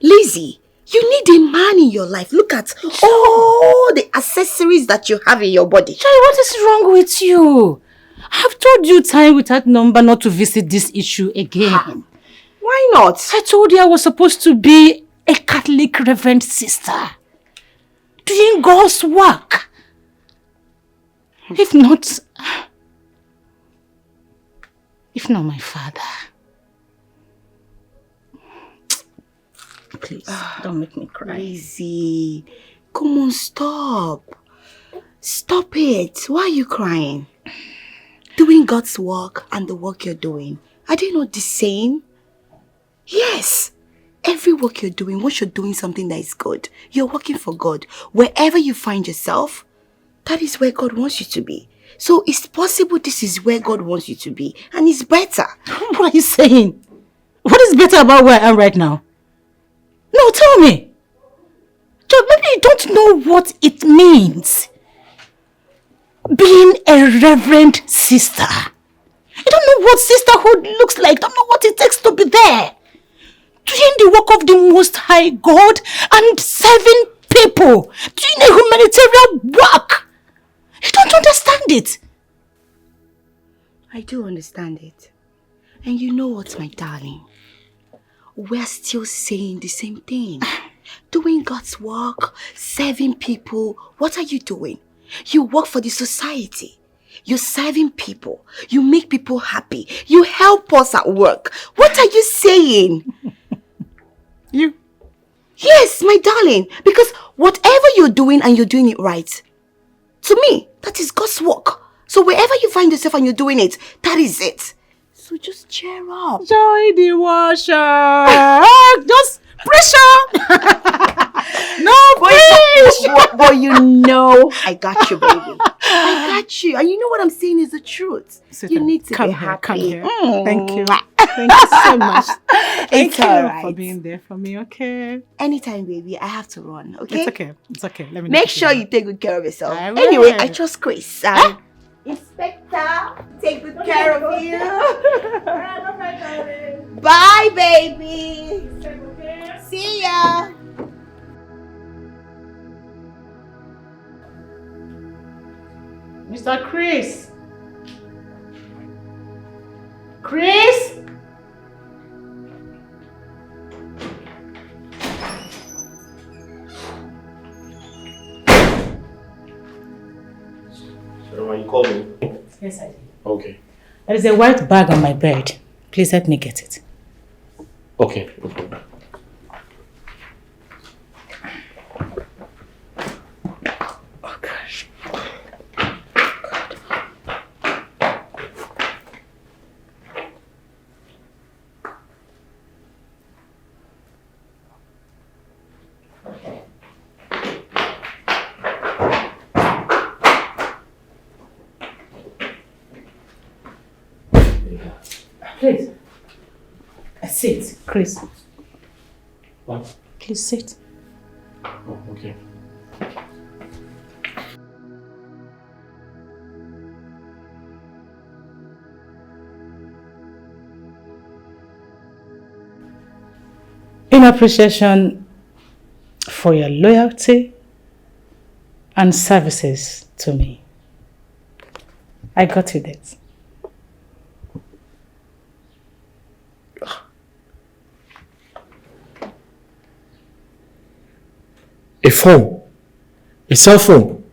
Lizzie, you need a man in your life. Look at all the accessories that you have in your body. Joy, what is wrong with you? I've told you time without number not to visit this issue again. Why not? I told you I was supposed to be a Catholic reverend sister, doing God's work. If not my father. Please, don't make me cry. Lizzie, come on, stop. Stop it. Why are you crying? Doing God's work and the work you're doing, are they not the same? Yes. Every work you're doing, once you're doing something that is good, you're working for God. Wherever you find yourself, that is where God wants you to be. So it's possible this is where God wants you to be. And it's better. What are you saying? What is better about where I am right now? No, tell me. Joy, maybe you don't know what it means. Being a reverend sister. You don't know what sisterhood looks like. Don't know what it takes to be there. Doing the work of the Most High God and serving people. Doing a humanitarian work. You don't understand it. I do understand it. And you know what, my darling? We're still saying the same thing. Doing God's work, serving people. What are you doing? You work for the society. You're serving people. You make people happy. You help us at work. What are you saying? You? Yes, my darling. Because whatever you're doing and you're doing it right, to me, that is God's work. So wherever you find yourself and you're doing it, that is it. So just cheer up. Joy the washer. Just pressure. No, But you know I got you, baby. I got you. And you know what I'm saying is the truth. You need to be happy. Come here. Thank you. Thank you so much. Thank you alright. for being there for me, okay? Anytime, baby. I have to run, okay? It's okay. Let me Make sure you take good care of yourself. I will. Anyway, I trust Chris. Inspector, take good care of you. Bye, baby. See ya. Mr. Chris. Chris? So you called me? Yes, I did. Okay. There is a white bag on my bed. Please help me get it. Okay, no problem. Oh, gosh. Please. Sit, Chris. What? Please sit. Oh, okay. In appreciation for your loyalty and services to me, I got you this. A phone? A cell phone?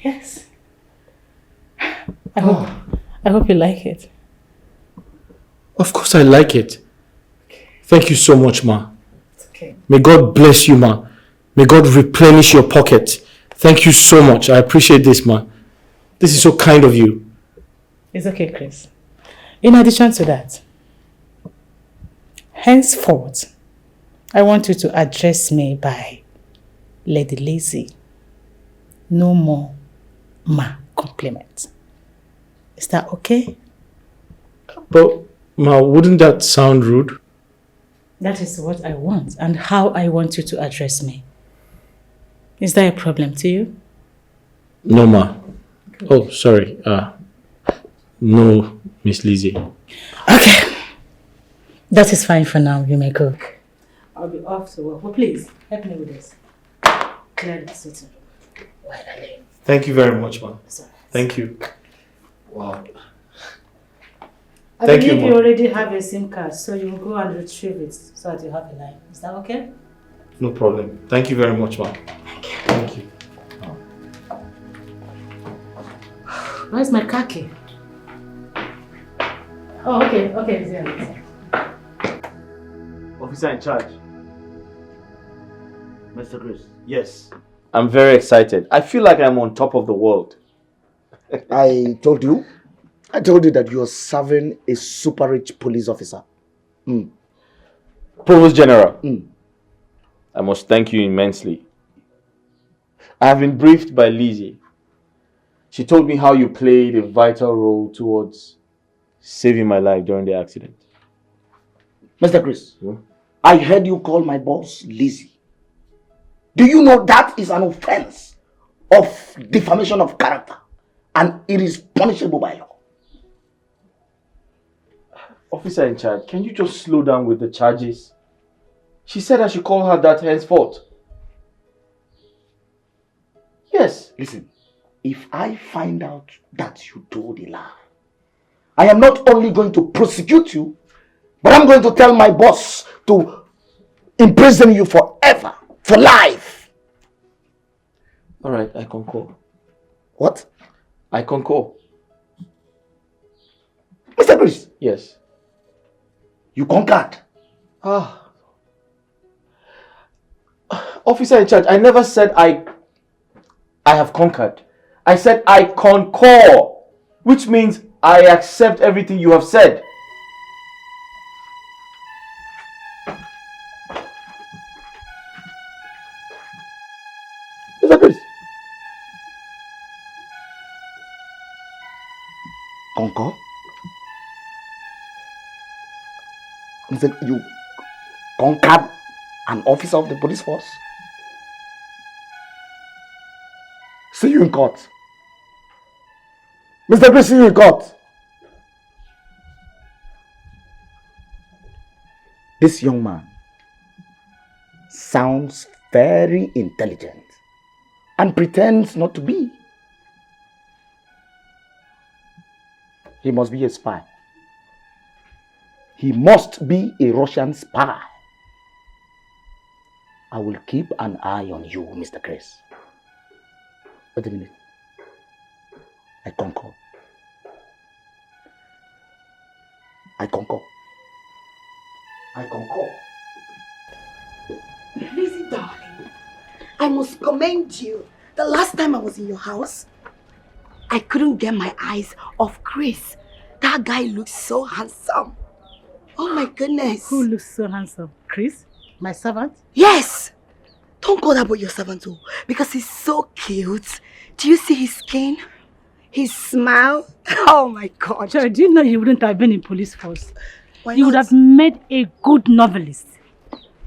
Yes. I hope you like it. Of course I like it. Thank you so much, Ma. It's okay. May God bless you, Ma. May God replenish your pocket. Thank you so much. I appreciate this, Ma. This is so kind of you. It's okay, Chris. In addition to that, henceforth, I want you to address me by Lady Lazy. No more Ma compliments. Is that okay? But, Ma, wouldn't that sound rude? That is what I want and how I want you to address me. Is that a problem to you? No, Ma. Oh, sorry. No, Miss Lizzie. Okay. That is fine for now. You may go. I'll be off to work. But please, help me with this. Clear the sitting room. While I leave. Thank you very much, Ma. Sorry. Thank you. Wow. I Thank believe you, you Ma. already have a SIM card, so you will go and retrieve it so that you have a line. Is that okay? No problem. Thank you very much, Ma. Thank you. Where's my car key? Oh, okay. Okay, it's here. Officer in charge. Mr. Chris. Yes. I'm very excited. I feel like I'm on top of the world. I told you that you are serving a super rich police officer. Provost General, I must thank you immensely. I have been briefed by Lizzie. She told me how you played a vital role towards saving my life during the accident. Mr. Chris, I heard you call my boss Lizzie. Do you know that is an offense of defamation of character and it is punishable by law? Officer in charge, can you just slow down with the charges? She said I should call her that henceforth. Yes. Listen, if I find out that you told a lie, I am not only going to prosecute you, but I'm going to tell my boss to imprison you forever, for life. All right, I concur. What? I concur. Mr. Chris, Yes. you conquered. Officer in charge, I never said I have conquered. I said I concur, which means I accept everything you have said. Mr. concur. He said you conquered an officer of the police force. See you in court. Mr. Chris, see you in court. This young man sounds very intelligent and pretends not to be. He must be a spy. He must be a Russian spy. I will keep an eye on you, Mr. Chris. Wait a minute. I concur. I concur. I concur. Lizzie, darling, I must commend you. The last time I was in your house, I couldn't get my eyes off Chris. That guy looks so handsome. Oh my goodness. Who looks so handsome? Chris? My servant? Yes! Don't call that boy your servant too, because he's so cute. Do you see his skin? His smile? Oh my God. Jerry, do you know you wouldn't have been in police force? Why You not? would have made a good novelist.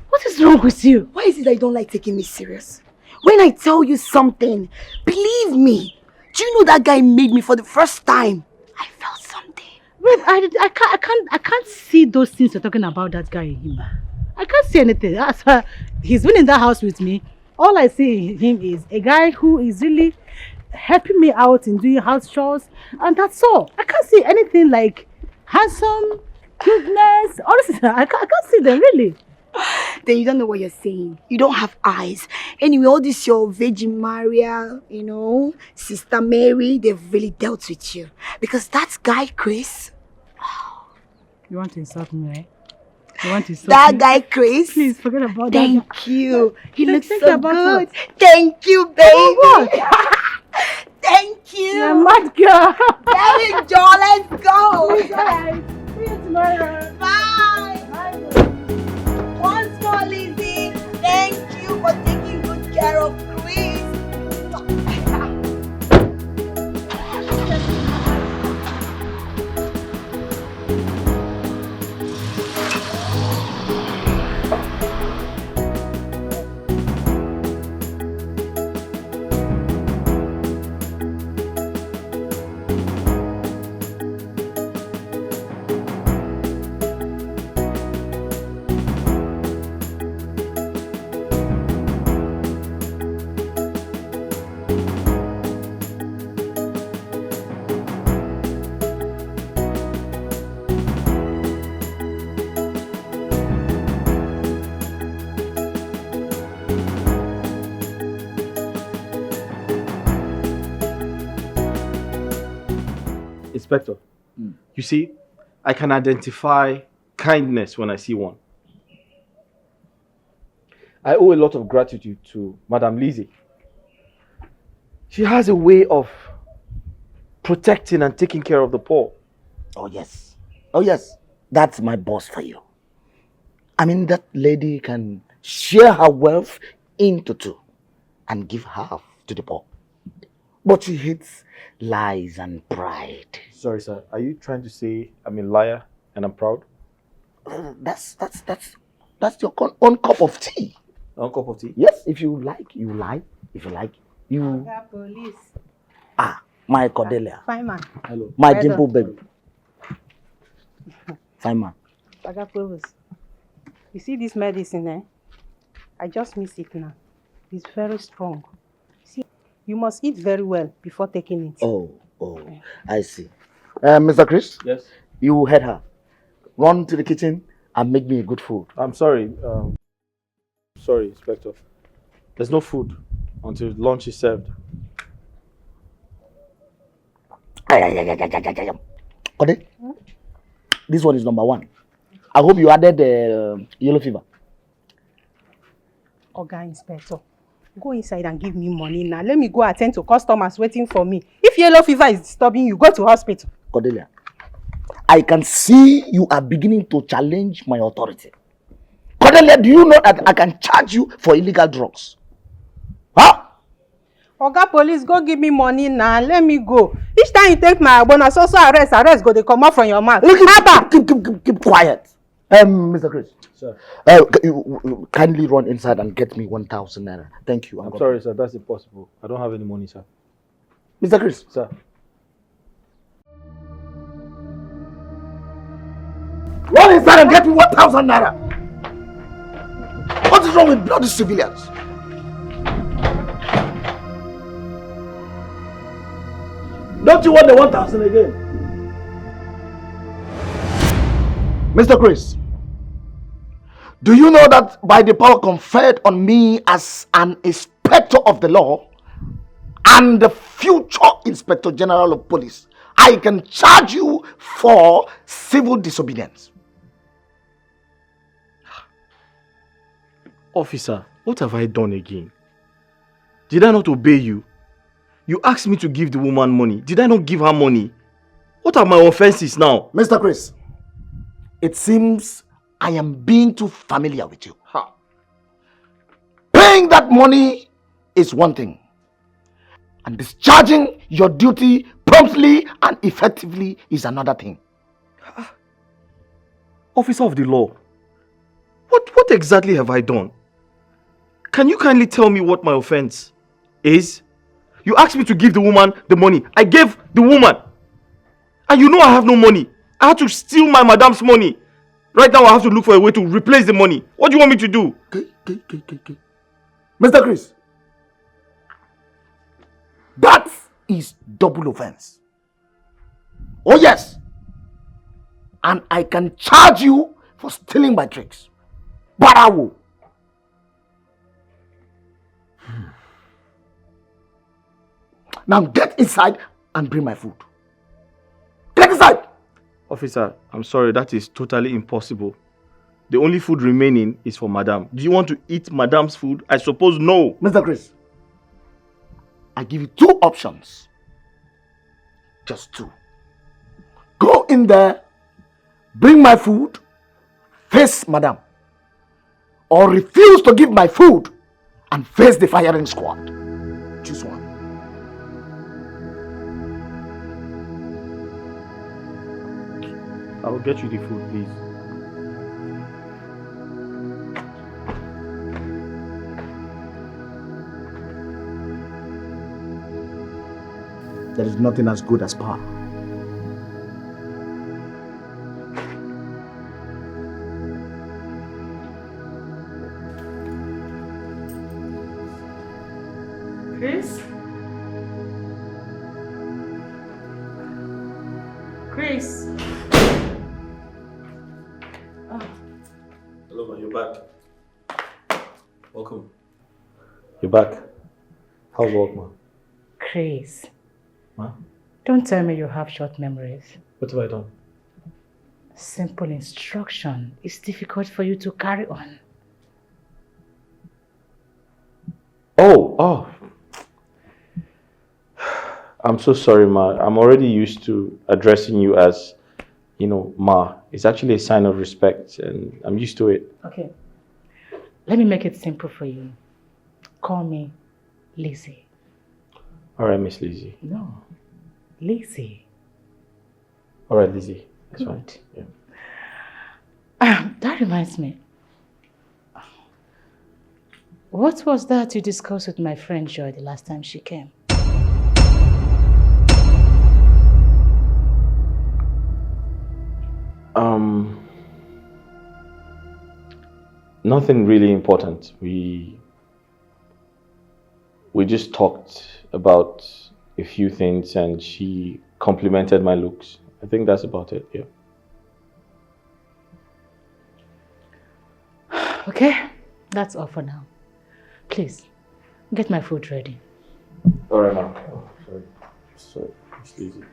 What is wrong with you? Why is it that you don't like taking me serious? When I tell you something, believe me. Do you know that guy made me for the first time? I felt something. Wait, I can't see those things you're talking about that guy in him. I can't see anything. He's been in that house with me. All I see in him is a guy who is really helping me out in doing house chores, and that's all. I can't see anything like handsome, cuteness. Honestly, I can't see them really. Then you don't know what you're saying. You don't have eyes. Anyway, all this your Virgin Maria, Sister Mary, they've really dealt with you. Because that guy, Chris. You want to insult me, right? You want to insult That me? guy, Chris. Please forget about that. Thank you. He looks Think so about good. what? Thank you, baby. Oh, Thank you. You're a mad girl. There you go. Let's go. It's alright. See you tomorrow. Bye. Bye. Once more, Lizzie. Thank you for taking good care of Chris. Inspector, you see, I can identify kindness when I see one. I owe a lot of gratitude to Madam Lizzie. She has a way of protecting and taking care of the poor. Oh yes. Oh yes. That's my boss for you. I mean, that lady can share her wealth into two and give half to the poor. But she hates lies and pride. Sorry, sir. Are you trying to say I'm a liar and I'm proud? That's your own cup of tea. One cup of tea? Yes, if you like, you lie. If you like, you... Police. Ah, my Cordelia. Fine man. Hello. My Right dimple on. baby. Fine man. Provost. You see this medicine, eh? I just miss it now. It's very strong. See, you must eat very well before taking it. Oh, I see. Mr. Chris? Yes? You heard her. Run to the kitchen and make me good food. I'm sorry. Sorry, Inspector. There's no food until lunch is served. Kode, this one is number 1. I hope you added yellow fever. Oga Inspector, go inside and give me money now. Let me go attend to customers waiting for me. If yellow fever is disturbing you, go to hospital. Cordelia, I can see you are beginning to challenge my authority. Cordelia, do you know that I can charge you for illegal drugs? Huh? Oga Police, go give me money now. Let me go. Each time you take my bonus, also arrest go they come out from your mouth. Keep quiet. Mr. Chris. Sir. You kindly run inside and get me 1,000 naira. Thank you. I'm sorry, sir. That's impossible. I don't have any money, sir. Mr. Chris. Sir. Run inside and get me 1,000 naira. What is wrong with bloody civilians? Don't you want the 1,000 again? Mr. Chris, do you know that by the power conferred on me as an inspector of the law and the future Inspector General of Police, I can charge you for civil disobedience? Officer, what have I done again? Did I not obey you? You asked me to give the woman money. Did I not give her money? What are my offenses now? Mr. Chris, it seems I am being too familiar with you. Paying that money is one thing, and discharging your duty promptly and effectively is another thing. Officer of the law, what exactly have I done? Can you kindly tell me what my offense is? You asked me to give the woman the money. I gave the woman. And you know I have no money. I had to steal my madam's money. Right now I have to look for a way to replace the money. What do you want me to do? Okay. Mr. Chris, that is double offense. Oh yes. And I can charge you for stealing my tricks. But I will. Now get inside and bring my food. Get inside! Officer, I'm sorry, that is totally impossible. The only food remaining is for madam. Do you want to eat madam's food? I suppose no. Mr. Chris, I give you two options. Just two. Go in there, bring my food, face madam. Or refuse to give my food and face the firing squad. Choose one. I will get you the food, please. There is nothing as good as power. Chris? Chris? Hello, man, you're back. Welcome. You're back. How's work, man? Chris. Huh? Don't tell me you have short memories. What have I done? Simple instruction is difficult for you to carry on. Oh. I'm so sorry, Ma. I'm already used to addressing you as, Ma. It's actually a sign of respect, and I'm used to it. Okay. Let me make it simple for you. Call me Lizzie. All right, Miss Lizzie. No, Lizzie. All right, Lizzie. That's fine. Yeah. That reminds me. What was that you discussed with my friend Joy the last time she came? Nothing really important. We just talked about a few things and she complimented my looks. I think that's about it, yeah. Okay, that's all for now. Please, get my food ready. All right, ma'am. Oh, sorry, it's easy.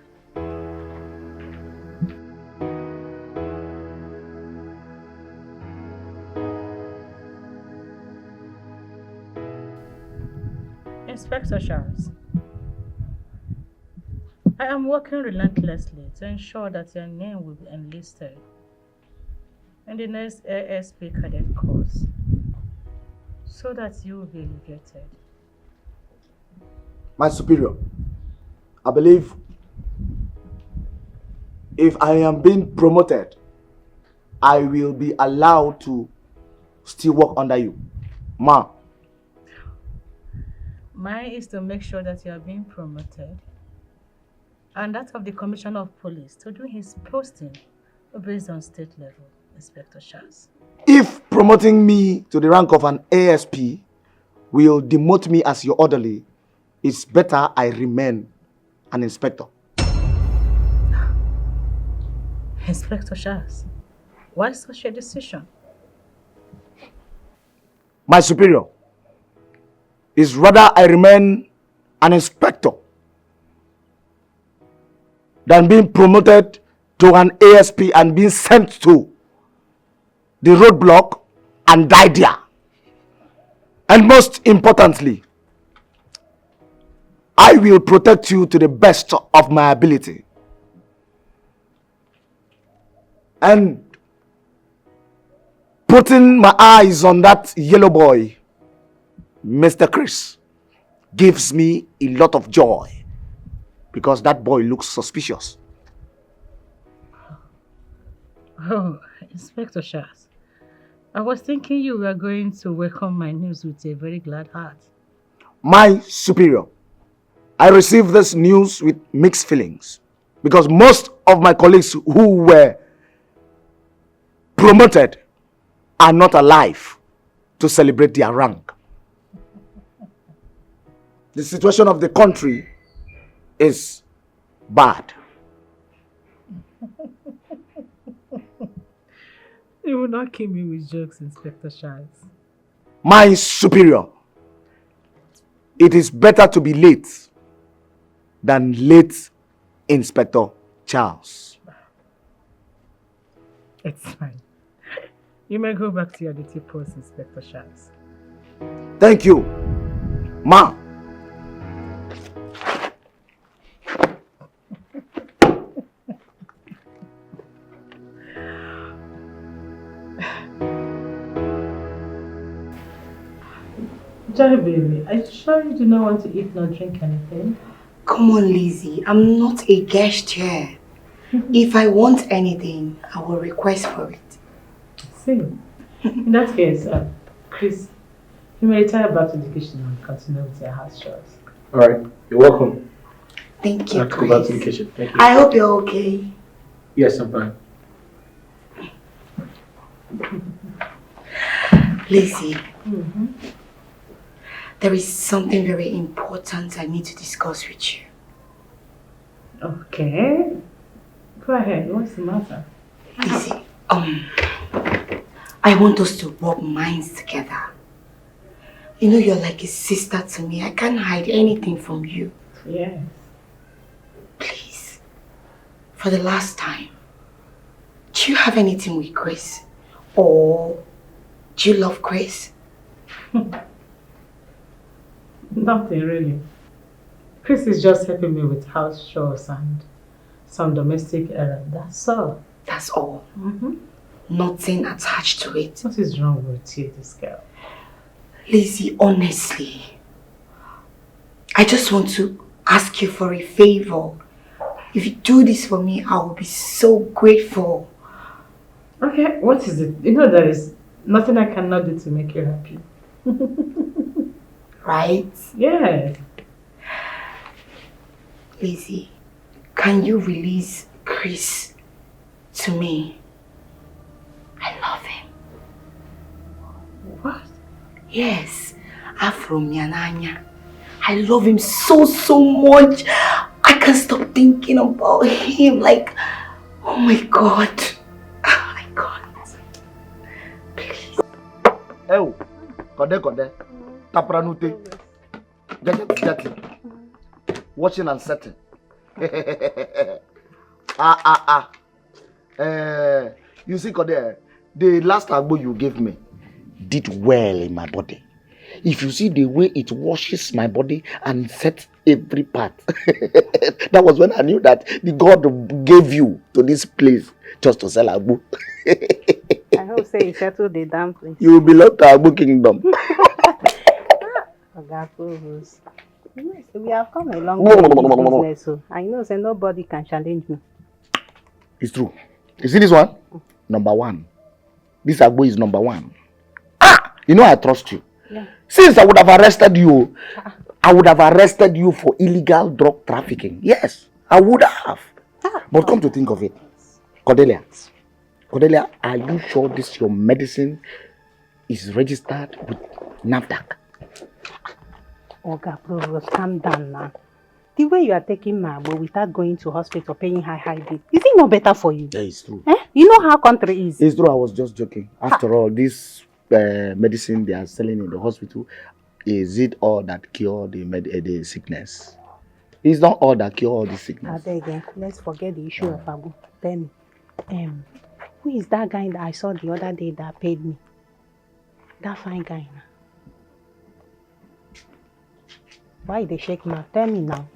Inspector Charles, I am working relentlessly to ensure that your name will be enlisted in the next ASP cadet course so that you will be elevated. My superior, I believe if I am being promoted, I will be allowed to still work under you. Ma. Mine is to make sure that you are being promoted, and that of the Commissioner of Police to do his posting based on state level, Inspector Charles. If promoting me to the rank of an ASP will demote me as your orderly, it's better I remain an inspector. Inspector Charles, why such a decision? My superior is rather I remain an inspector than being promoted to an ASP and being sent to the roadblock and die there. And most importantly, I will protect you to the best of my ability. And putting my eyes on that yellow boy, Mr. Chris, gives me a lot of joy because that boy looks suspicious. Oh, Inspector Charles, I was thinking you were going to welcome my news with a very glad heart. My superior, I received this news with mixed feelings because most of my colleagues who were promoted are not alive to celebrate their rank. The situation of the country is bad. You will not kill me with jokes, Inspector Charles. My superior, it is better to be late than late, Inspector Charles. It's fine. You may go back to your duty post, Inspector Charles. Thank you, Ma. Joy, baby, are you sure you do not want to eat nor drink anything? Come on, Lizzie. I'm not a guest here. If I want anything, I will request for it. See, in that case, Chris, you may retire back to the kitchen and continue with your house chores. Alright, you're welcome. Thank you, I have to go back to the kitchen. Thank you. I hope you're okay. Yes, I'm fine. Lizzie, there is something very important I need to discuss with you. Okay. Go ahead. What's the matter? Lizzie, I want us to rub minds together. You know you're like a sister to me. I can't hide anything from you. Yes. Please, for the last time, do you have anything with Chris? Or do you love Chris? Nothing really. Chris is just helping me with house chores and some domestic errands. That's all. That's all. Nothing attached to it. What is wrong with you, this girl? Lizzie, honestly, I just want to ask you for a favor. If you do this for me, I will be so grateful. Okay, what is it? You know there is nothing I cannot do to make you happy. Right? Yeah. Lizzie, can you release Chris to me? I love him. What? Yes, Afro Miananya. I love him so much. I can't stop thinking about him. Like, oh my God. Oh my God. Please. Oh, Kode. Tapranute. Get. Watching and setting. You see, Kode, the last agbo you gave me did well in my body. If you see the way it washes my body and sets every part, that was when I knew that the God gave you to this place just to sell agbo. I hope say you settle the damn place. You belong to Agbo Kingdom. Provost. We have come a long way in this business, so I know say nobody can challenge me. It's true. You see this one? Number one. This Agbo is number one. Ah! You know I trust you. Yeah. Since I would have arrested you, I would have arrested you for illegal drug trafficking. Yes, I would have. But come to think of it, Cordelia, are you sure this your medicine is registered with NAFDAC? Oga, Provost, calm down now. The way you are taking my Agbo without going to hospital, paying high bill, is it not better for you? Yeah, it's true. You know how country is. It's true, I was just joking. After all, this medicine they are selling in the hospital, is it all that cure the sickness? It's not all that cure all the sickness. Again, let's forget the issue of Agbo. Tell me, who is that guy that I saw the other day that paid me? That fine guy now. Why they shake my? Tell me now.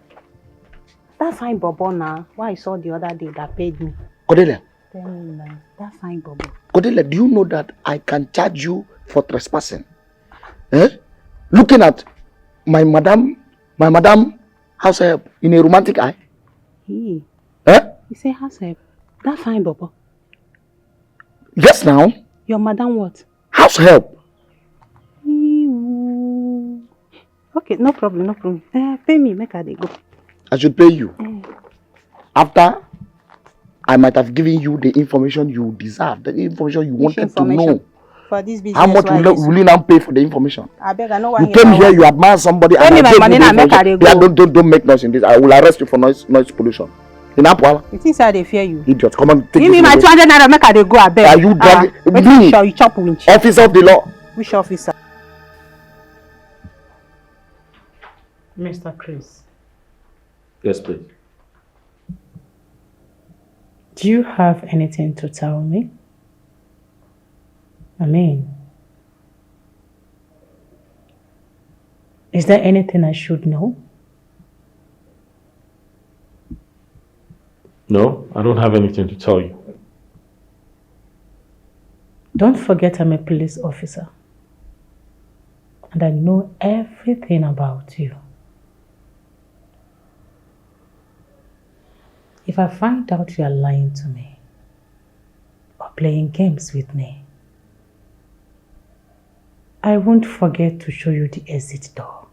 That fine bobo now. Why I saw the other day that paid me? Cordelia. Tell me now. That fine bobo. Cordelia, do you know that I can charge you for trespassing? Looking at my madam house help in a romantic eye? He You say house help? That fine bobo. Yes, now. Your madam what? House help. Okay, no problem. Pay me, make I go. I should pay you. After I might have given you the information you deserve, the information you wanted to know. For this business, how much will you now pay for the information? I beg, I know why you came here, you admire somebody. Pay me my money now, make I go. Don't make noise in this. I will arrest you for noise pollution. In Apwala. You think I they fear you? Idiot, come on. Give me my 200 naira, make I go. I beg. Are you dragging me? You chop winch. Officer of the law. Which officer? Mr. Chris. Yes, please. Do you have anything to tell me? I mean, is there anything I should know? No, I don't have anything to tell you. Don't forget I'm a police officer. And I know everything about you. If I find out you are lying to me or playing games with me, I won't forget to show you the exit door.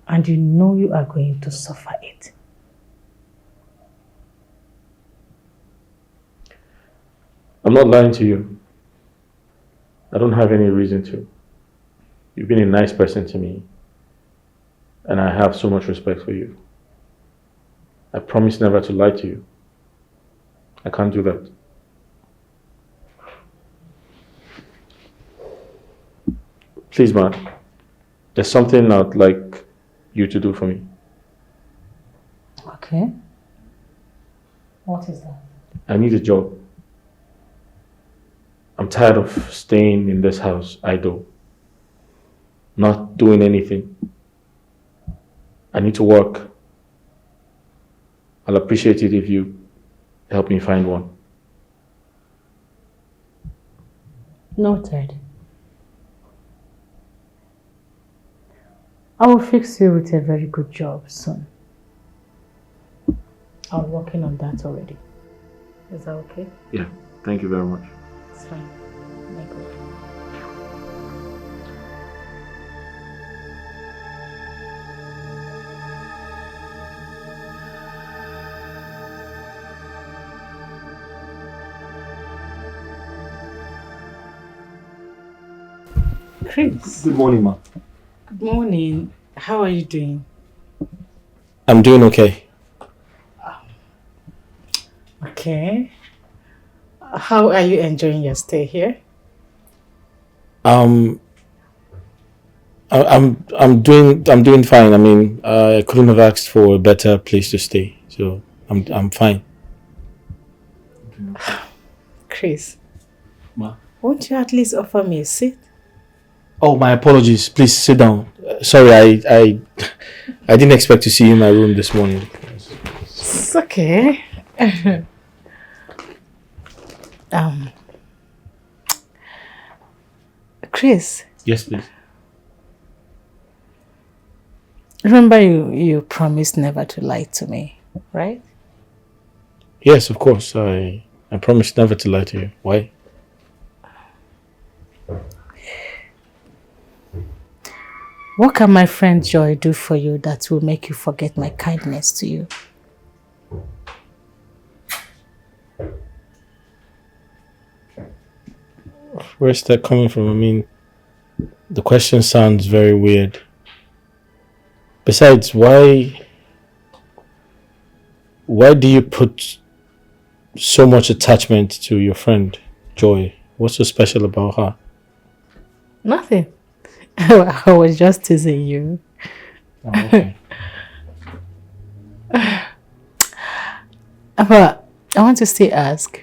And you know you are going to suffer it. I'm not lying to you. I don't have any reason to. You've been a nice person to me, and I have so much respect for you. I promise never to lie to you. I can't do that. Please, man, there's something I'd like you to do for me. Okay. What is that? I need a job. I'm tired of staying in this house idle, not doing anything. I need to work. I'll appreciate it if you help me find one. Noted. I will fix you with a very good job soon. I'm working on that already. Is that okay? Yeah, thank you very much. It's fine. May I go? Chris. Good morning, ma. Good morning. How are you doing? I'm doing okay. Okay. How are you enjoying your stay here? I'm doing fine. I mean, I couldn't have asked for a better place to stay, so I'm fine. Chris. Ma. Won't you at least offer me a seat? Oh, my apologies. Please sit down. Sorry, I didn't expect to see you in my room this morning. It's okay. Chris. Yes, please. Remember you promised never to lie to me, right? Yes, of course. I promise never to lie to you. Why? What can my friend Joy do for you that will make you forget my kindness to you? Where's that coming from? I mean, the question sounds very weird. Besides, why do you put so much attachment to your friend Joy? What's so special about her? Nothing. I was just teasing you. Oh, okay. But I want to still ask,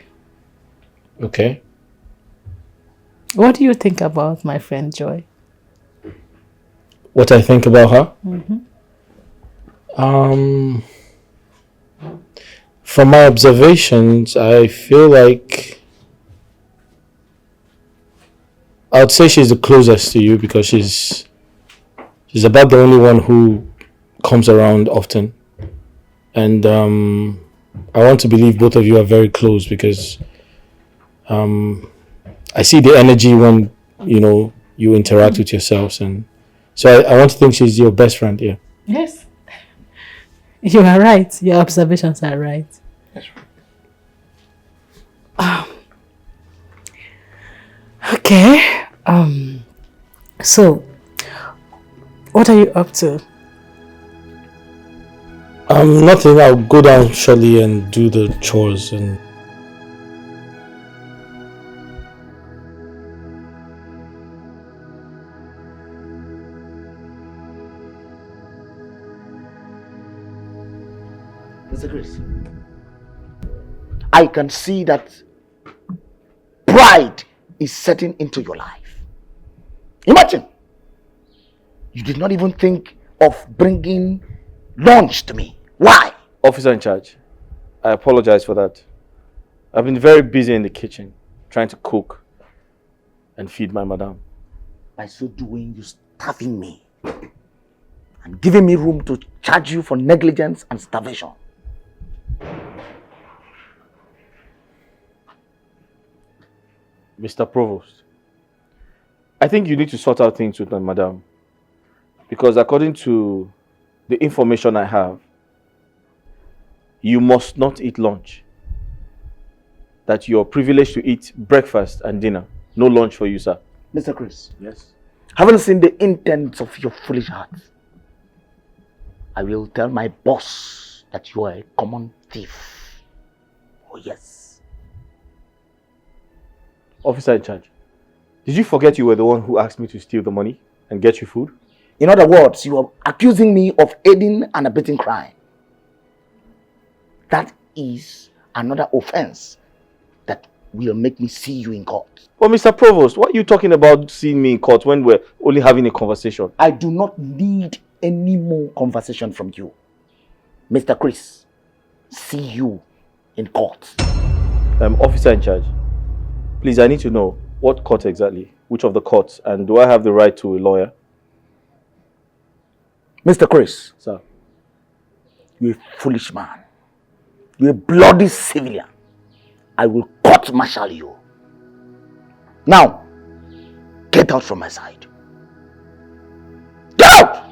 Okay. what do you think about my friend Joy? What I think about her? From my observations, I feel like I would say she's the closest to you because she's about the only one who comes around often, and I want to believe both of you are very close because I see the energy when you interact with yourselves, and so I want to think she's your best friend. Yeah. Yes. You are right. Your observations are right. That's right. Okay. So, what are you up to? Nothing. I'll go down shortly and do the chores and. Mr. Chris, I can see that pride is setting into your life. Imagine, you did not even think of bringing lunch to me. Why? Officer in charge, I apologize for that. I've been very busy in the kitchen, trying to cook and feed my madam. By so doing, you starving me and giving me room to charge you for negligence and starvation. Mr. Provost, I think you need to sort out things with my madam, because according to the information I have, you must not eat lunch. That you're privileged to eat breakfast and dinner. No lunch for you, sir. Mr. Chris. Yes. Haven't seen the intents of your foolish heart. I will tell my boss that you are a common thief. Oh yes. Officer in charge, did you forget you were the one who asked me to steal the money and get you food? In other words, you are accusing me of aiding and abetting crime. That is another offense that will make me see you in court. Well, Mr. Provost, what are you talking about seeing me in court when we're only having a conversation? I do not need any more conversation from you. Mr. Chris, see you in court. Officer in charge, please, I need to know what court exactly, which of the courts, and do I have the right to a lawyer? Mr. Chris. Sir. You're a foolish man. You're a bloody civilian. I will court-martial you. Now, get out from my side. Get out!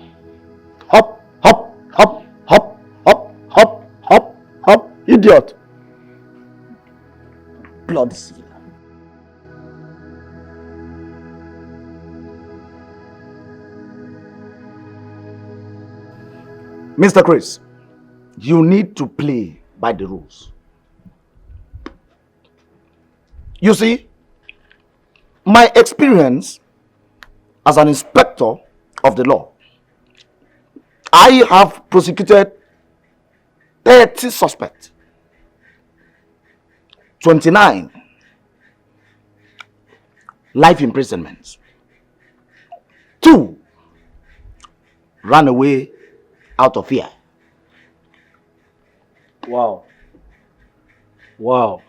Hop, hop, hop, hop, hop, hop, hop, hop, idiot. Bloody civilian. Mr. Chris, you need to play by the rules. You see, my experience as an inspector of the law, I have prosecuted 30 suspects, 29 life imprisonments, 2 ran away out of fear. Wow. Wow.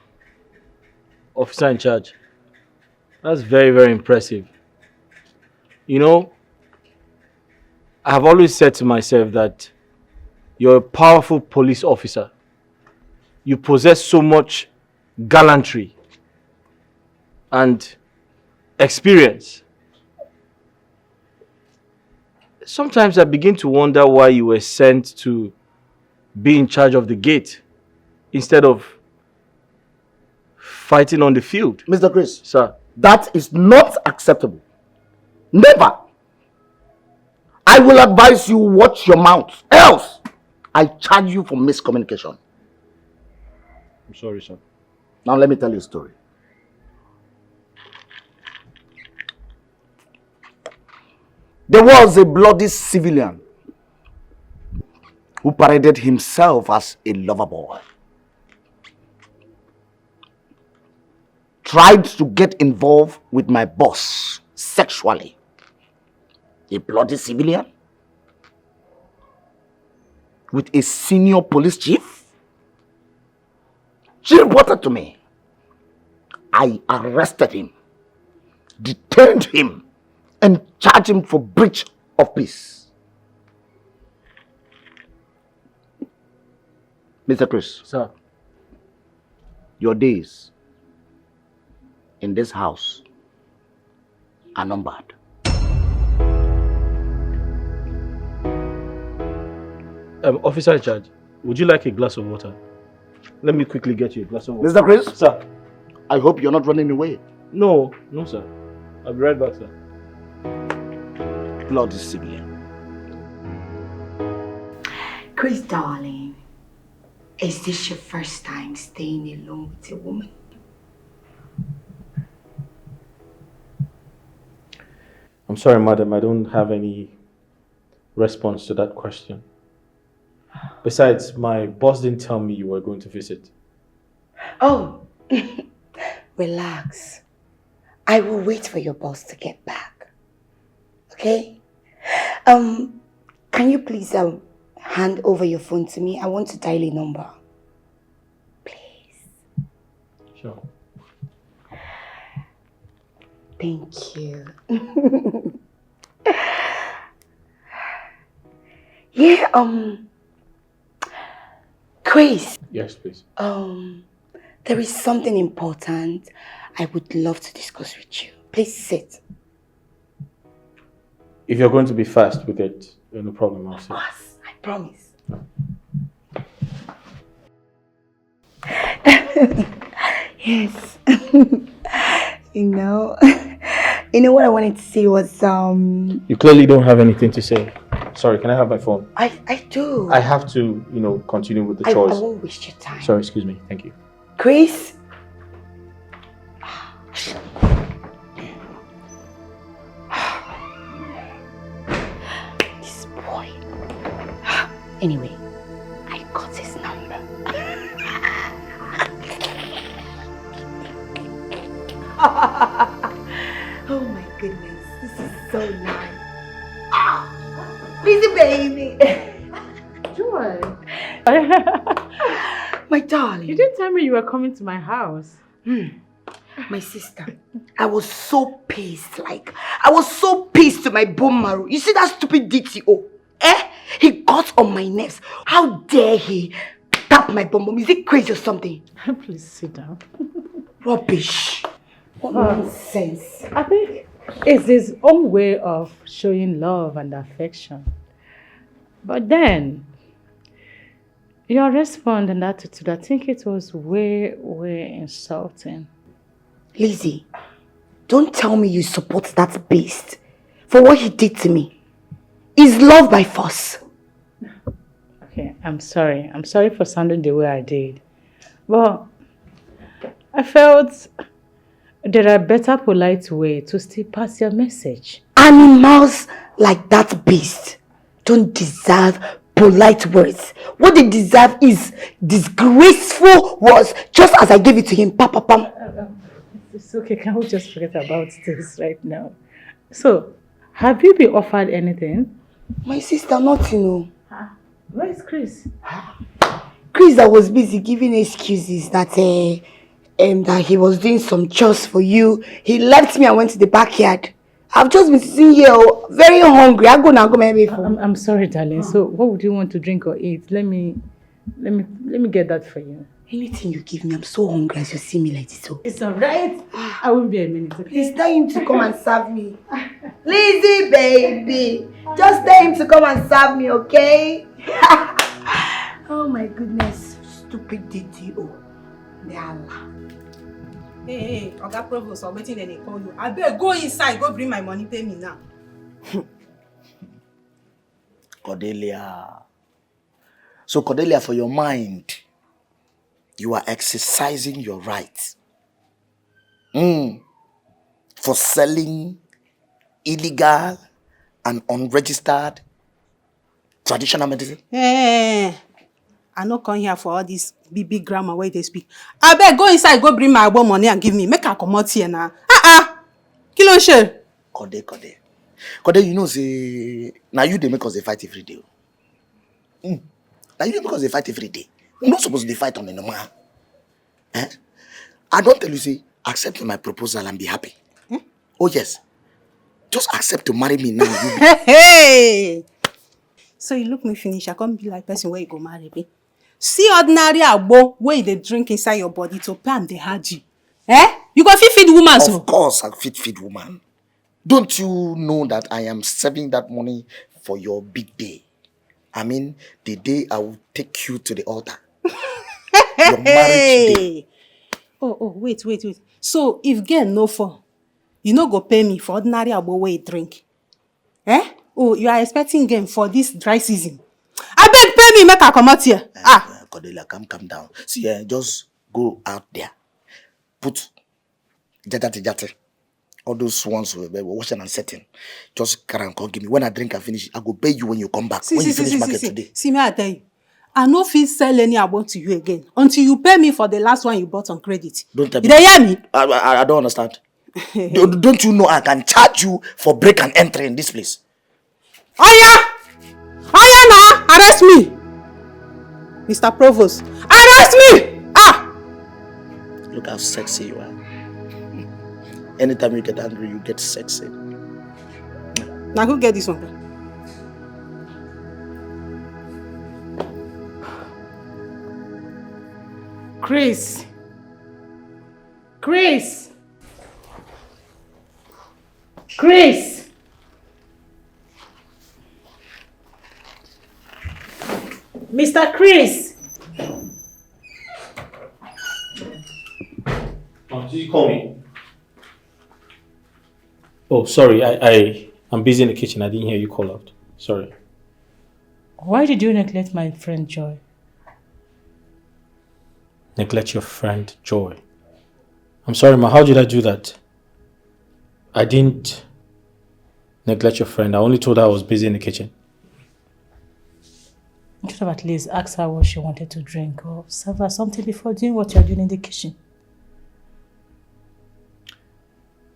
Officer in charge, that's very, very impressive. You know, I have always said to myself that you're a powerful police officer. you possess so much gallantry and experience. Sometimes I begin to wonder why you were sent to be in charge of the gate instead of fighting on the field. Mr. Chris, Sir. that is not acceptable. Never. I will advise you watch your mouth. Else, I charge you for miscommunication. I'm sorry, sir. Now let me tell you a story. There was a bloody civilian who paraded himself as a lover boy. Tried to get involved with my boss sexually. A bloody civilian with a senior police chief. She reported to me. I arrested him, detained him, and charged him for breach of peace. Mr. Chris. Sir. Your days in this house are numbered. Officer in charge, would you like a glass of water? Let me quickly get you a glass of water. Mr. Chris? Sir. I hope you're not running away. No, sir. I'll be right back, sir. Bloody civilian. Chris, darling, is this your first time staying alone with a woman? I'm sorry, madam. I don't have any response to that question. Besides, my boss didn't tell me you were going to visit. Oh, relax. I will wait for your boss to get back. Okay? Can you please hand over your phone to me? I want to dial a number. Please. Sure. Thank you. Yeah, Chris. Yes, please. There is something important I would love to discuss with you. Please sit. If you're going to be fast with it, no problem, I'll sit. Of course, I promise. Yes. You know what I wanted to say was You clearly don't have anything to say. Sorry, can I have my phone? I do. I have to, continue with the chores. I won't waste your time. Sorry, excuse me. Thank you. Chris? This boy. Anyway, I got his number. Oh my goodness, this is so nice. Busy baby. Joy. My darling. You didn't tell me you were coming to my house. My sister, I was so pissed. I was so pissed to my bone marrow. You see that stupid DTO? He got on my nerves. How dare he tap my bum bum? Is he crazy or something? Please sit down. Rubbish. What nonsense. I think it's his own way of showing love and affection. But then, your response and attitude, I think it was way, way insulting. Lizzie, don't tell me you support that beast for what he did to me. Is love by force? Okay, I'm sorry. I'm sorry for sounding the way I did. But I felt there are better polite way to still pass your message. Animals like that beast don't deserve polite words. What they deserve is disgraceful words, just as I gave it to him. Papa pam. It's okay, can we just forget about this right now? So, have you been offered anything? My sister, nothing. Where is Chris? Chris that was busy giving excuses that that he was doing some chores for you. He left me and went to the backyard. I've just been sitting here very hungry. I'll go now, go maybe. I'm sorry, darling. So what would you want to drink or eat? Let me get that for you. Anything you give me, I'm so hungry as you see me like this. So. It's alright. I won't be a minute. Okay? Please tell him to come and serve me. Lizzie, baby. Just tell him to come and serve me, okay? Oh my goodness. Stupid DTO. The Allah. Hey, Oga Provost, I'm waiting then they call you. I better go inside, go bring my money, pay me now. Cordelia. So Cordelia, for your mind, you are exercising your right for selling illegal and unregistered traditional medicine? Hey, I no come here for all this big grammar where they speak. I better go inside, go bring my money and give me. Make her come out here now. Kilo share. Code, you know, say, now you they make us a fight every day. Now you they make us a fight every day. We're not supposed to fight on the normal. Eh? I don't tell you, say, accept my proposal and be happy. Oh, yes. Just accept to marry me now. Hey! So you look me finish, I can't be like person where you go marry me. See ordinary agbo where they drink inside your body to pay am the haji. Eh? You go feed woman so? Of course, I feed woman. Don't you know that I am saving that money for your big day? I mean, the day I will take you to the altar. Your marriage day. Oh, wait. So if girl no for, you no go pay me for ordinary agbo where you drink. Eh? Oh, you are expecting game for this dry season. I beg pay me, make her come out here. Cordelia, calm down. See, just go out there. Put jate. All those ones were washing and setting. Just carry and give me. When I drink and finish, I go pay you when you come back. When you finish market today. See me, I tell you. I no fit sell any abo to you again until you pay me for the last one you bought on credit. Don't tell me. You dey hear me? I don't understand. Don't you know I can charge you for break and entry in this place? Oya now, arrest me. Mr. Provost, arrest me! Look how sexy you are. Anytime you get angry, you get sexy. Now who get this one? Chris. Mr. Chris. Oh, did you call me? Oh, sorry. I'm busy in the kitchen. I didn't hear you call out. Sorry. Why did you neglect my friend Joy? Neglect your friend Joy? I'm sorry, ma. How did I do that? I didn't neglect your friend. I only told her I was busy in the kitchen. You should have at least asked her what she wanted to drink or serve her something before doing what you're doing in the kitchen.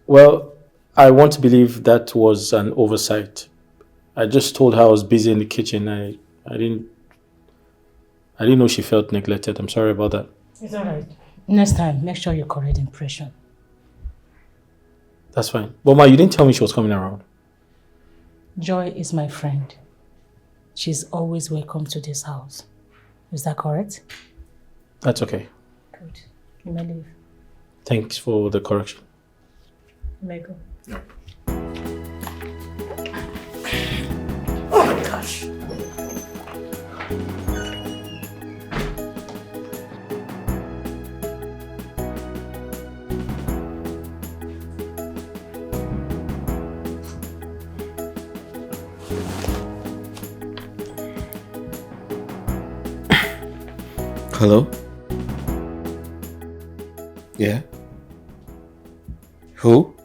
Well, I want to believe that was an oversight. I just told her I was busy in the kitchen. I didn't know she felt neglected. I'm sorry about that. It's alright. Next time, make sure you correct the impression. That's fine. But ma, you didn't tell me she was coming around. Joy is my friend. She's always welcome to this house. Is that correct? That's okay. Good. You may leave. Thanks for the correction. You may go. Yeah. Oh my gosh. Hello? Yeah? Who?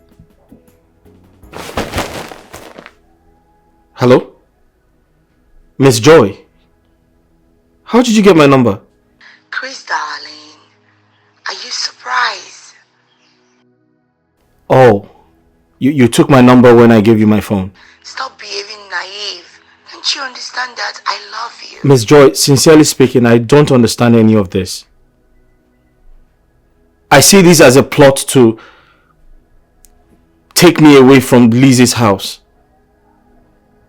Hello? Miss Joy? How did you get my number? Chris, darling, are you surprised? Oh, you took my number when I gave you my phone. Stop behaving naive. Don't you understand that I love you? Miss Joy, sincerely speaking, I don't understand any of this. I see this as a plot to take me away from Lizzie's house.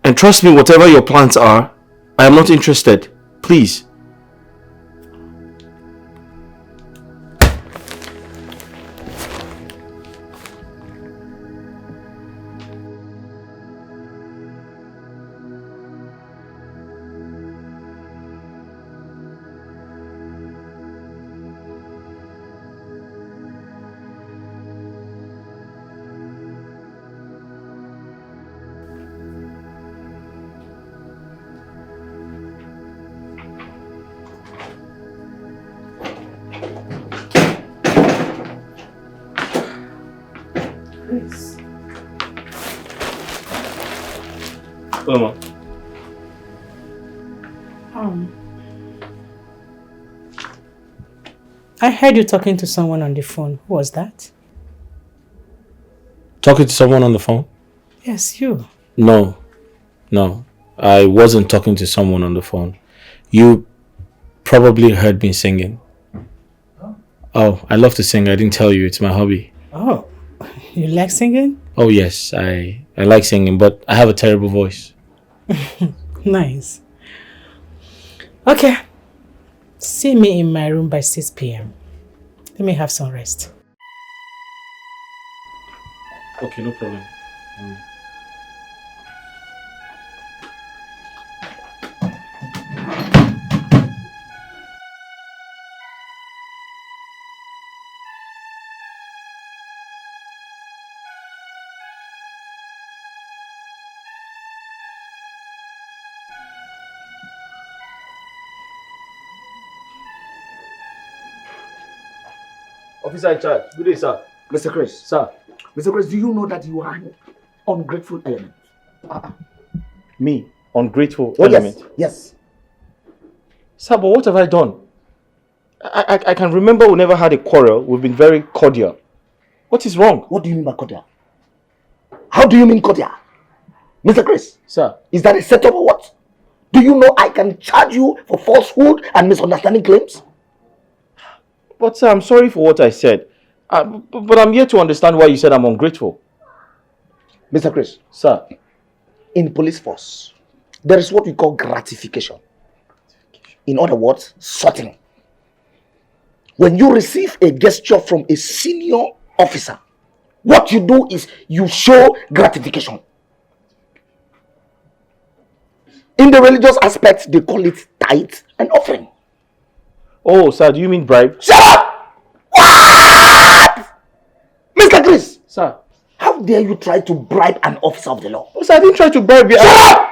And trust me, whatever your plans are, I am not interested. Please. Mama. I heard you talking to someone on the phone. Who was that? Talking to someone on the phone? Yes, you. No. I wasn't talking to someone on the phone. You probably heard me singing. Oh, I love to sing. I didn't tell you. It's my hobby. Oh, you like singing? Oh, yes. I like singing, but I have a terrible voice. Nice. Okay. See me in my room by 6 p.m. Let me have some rest. Okay, no problem. Officer in charge. Good day, sir. Mr. Chris. Sir. Mr. Chris, do you know that you are an ungrateful element? Me? Ungrateful Oh, element? Yes. Sir, but what have I done? I can remember we never had a quarrel. We've been very cordial. What is wrong? What do you mean by cordial? How do you mean cordial? Mr. Chris. Sir. Is that a setup or what? Do you know I can charge you for falsehood and misunderstanding claims? But sir, I'm sorry for what I said. But I'm here to understand why you said I'm ungrateful. Mr. Chris. Sir. In police force, there is what we call gratification. In other words, sorting. When you receive a gesture from a senior officer, what you do is you show gratification. In the religious aspect, they call it tithe and offering. Oh, sir, do you mean bribe? Shut up! What? Mr. Chris! Sir. How dare you try to bribe an officer of the law? Oh, sir, I didn't try to bribe you. Shut up!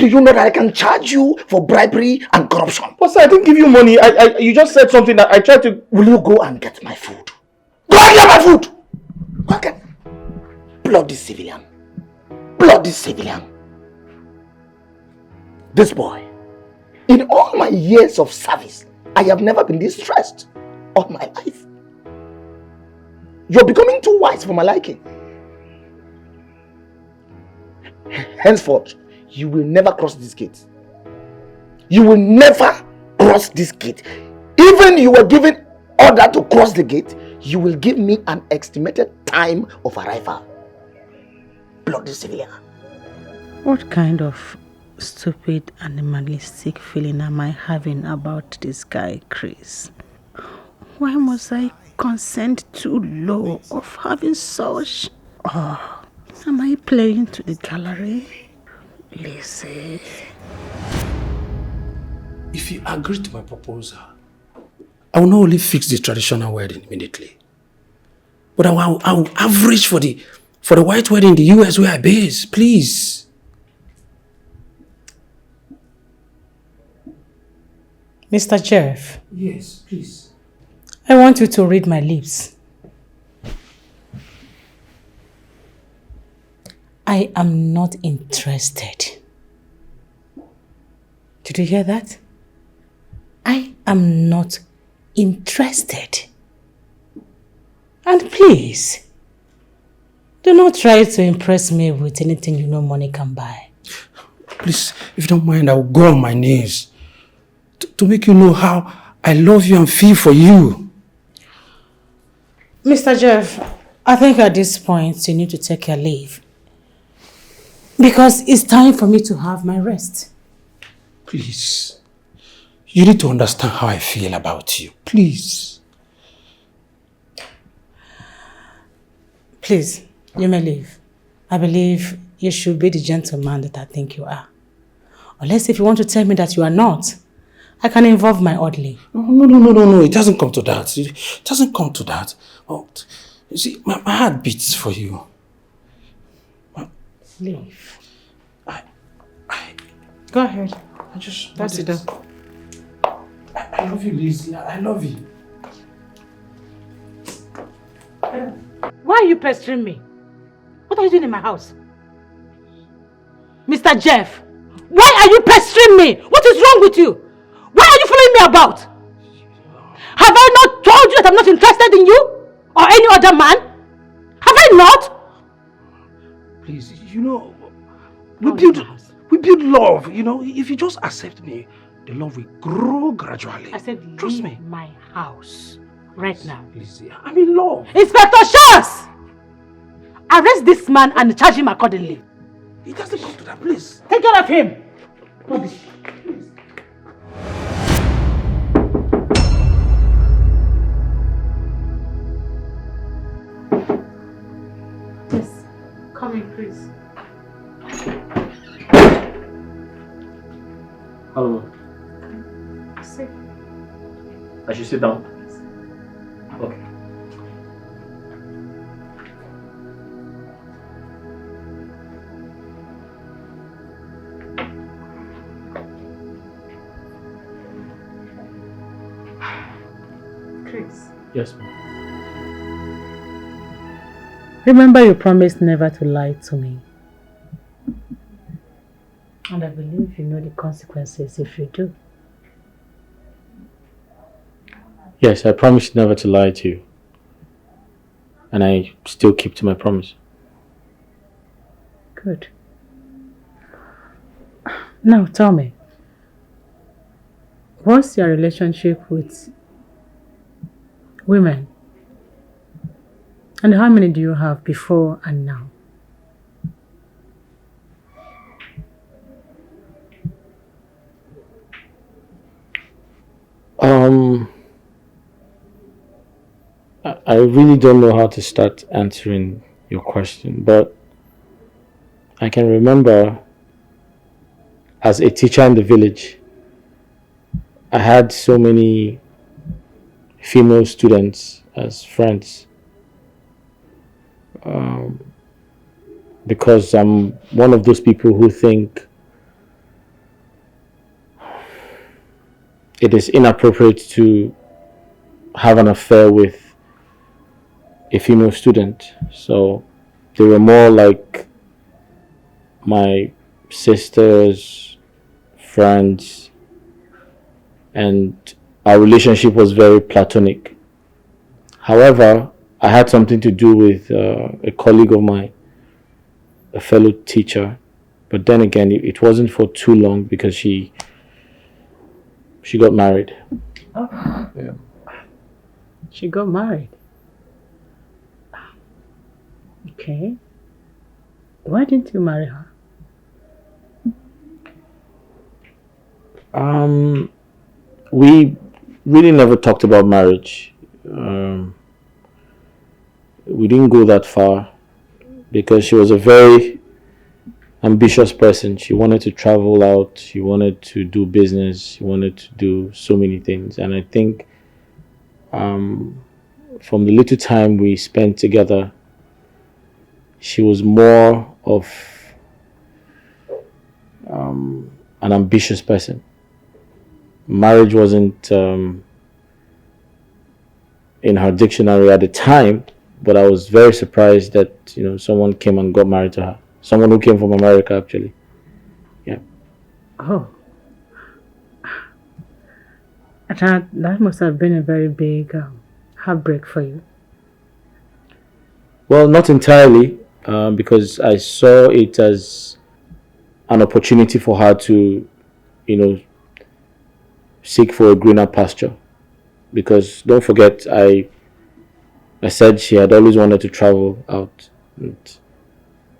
Do you know that I can charge you for bribery and corruption? But sir, I didn't give you money. You just said something that I tried to... Will you go and get my food? Go and get my food! Go and get... Bloody civilian. Bloody civilian. This boy, in all my years of service, I have never been this stressed all my life. You're becoming too wise for my liking. Henceforth, you will never cross this gate. You will never cross this gate. Even you were given order to cross the gate, you will give me an estimated time of arrival. Bloody civilian. What kind of stupid animalistic feeling am I having about this guy, Chris? Why must I consent too low of having such? Oh, am I playing to the gallery? Listen. If you agree to my proposal, I will not only fix the traditional wedding immediately, but I will average for the white wedding in the US where I base, please. Mr. Jeff. Yes, please. I want you to read my lips. I am not interested. Did you hear that? I am not interested. And please, do not try to impress me with anything you know money can buy. Please, if you don't mind, I will go on my knees to make you know how I love you and feel for you. Mr. Jeff, I think at this point you need to take your leave. Because it's time for me to have my rest. Please. You need to understand how I feel about you. Please. Please, you may leave. I believe you should be the gentleman that I think you are. Unless if you want to tell me that you are not, I can involve my orderly. No. It doesn't come to that. It doesn't come to that. Oh, you see, my heart beats for you. Leave. Go ahead. That's it. I love you, Lizzie. I love you. Why are you pestering me? What are you doing in my house? Mr. Jeff, why are you pestering me? What is wrong with you? Why are you following me about? Have I not told you that I'm not interested in you? Or any other man? Have I not? Please, we build love, If you just accept me, the love will grow gradually. I said, trust leave me. my house right now. Please, I'm in love. Inspector Chores! Arrest this man and charge him accordingly. He doesn't come to that place. Take care of him. Rubbish. Yes, come in, please. Hello. Sit. I should sit down? Okay. Chris. Yes, ma'am. Remember you promised never to lie to me. And I believe you know the consequences if you do. Yes, I promised never to lie to you. And I still keep to my promise. Good. Now tell me, what's your relationship with women? And how many do you have before and now? I really don't know how to start answering your question, but I can remember as a teacher in the village, I had so many female students as friends. Because I'm one of those people who think it is inappropriate to have an affair with a female student. So they were more like my sisters, friends, and our relationship was very platonic. However, I had something to do with a colleague of mine, a fellow teacher, but then again, it wasn't for too long because she got married. Oh. Yeah. She got married. Okay. Why didn't you marry her? We really never talked about marriage. We didn't go that far because she was a very ambitious person. She wanted to travel out, she wanted to do business, she wanted to do so many things. And I think from the little time we spent together, she was more of an ambitious person. Marriage wasn't in her dictionary at the time, but I was very surprised that someone came and got married to her. Someone who came from America, actually. Yeah. Oh. That must have been a very big heartbreak for you. Well, not entirely, because I saw it as an opportunity for her to, seek for a greener pasture. Because don't forget, I said she had always wanted to travel out.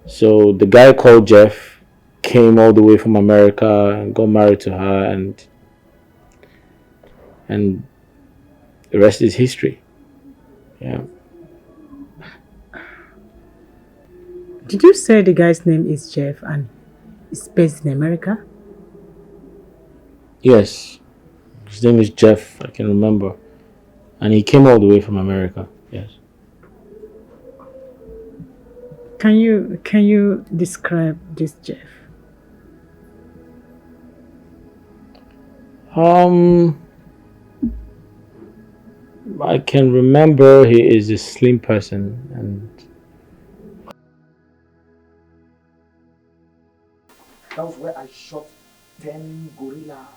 So the guy called Jeff came all the way from America and got married to her, and the rest is history. Yeah. Did you say the guy's name is Jeff and is based in America? Yes. His name is Jeff, I can remember. And he came all the way from America. Yes. Can you describe this Jeff? I can remember he is a slim person, and That was where I shot 10 gorilla.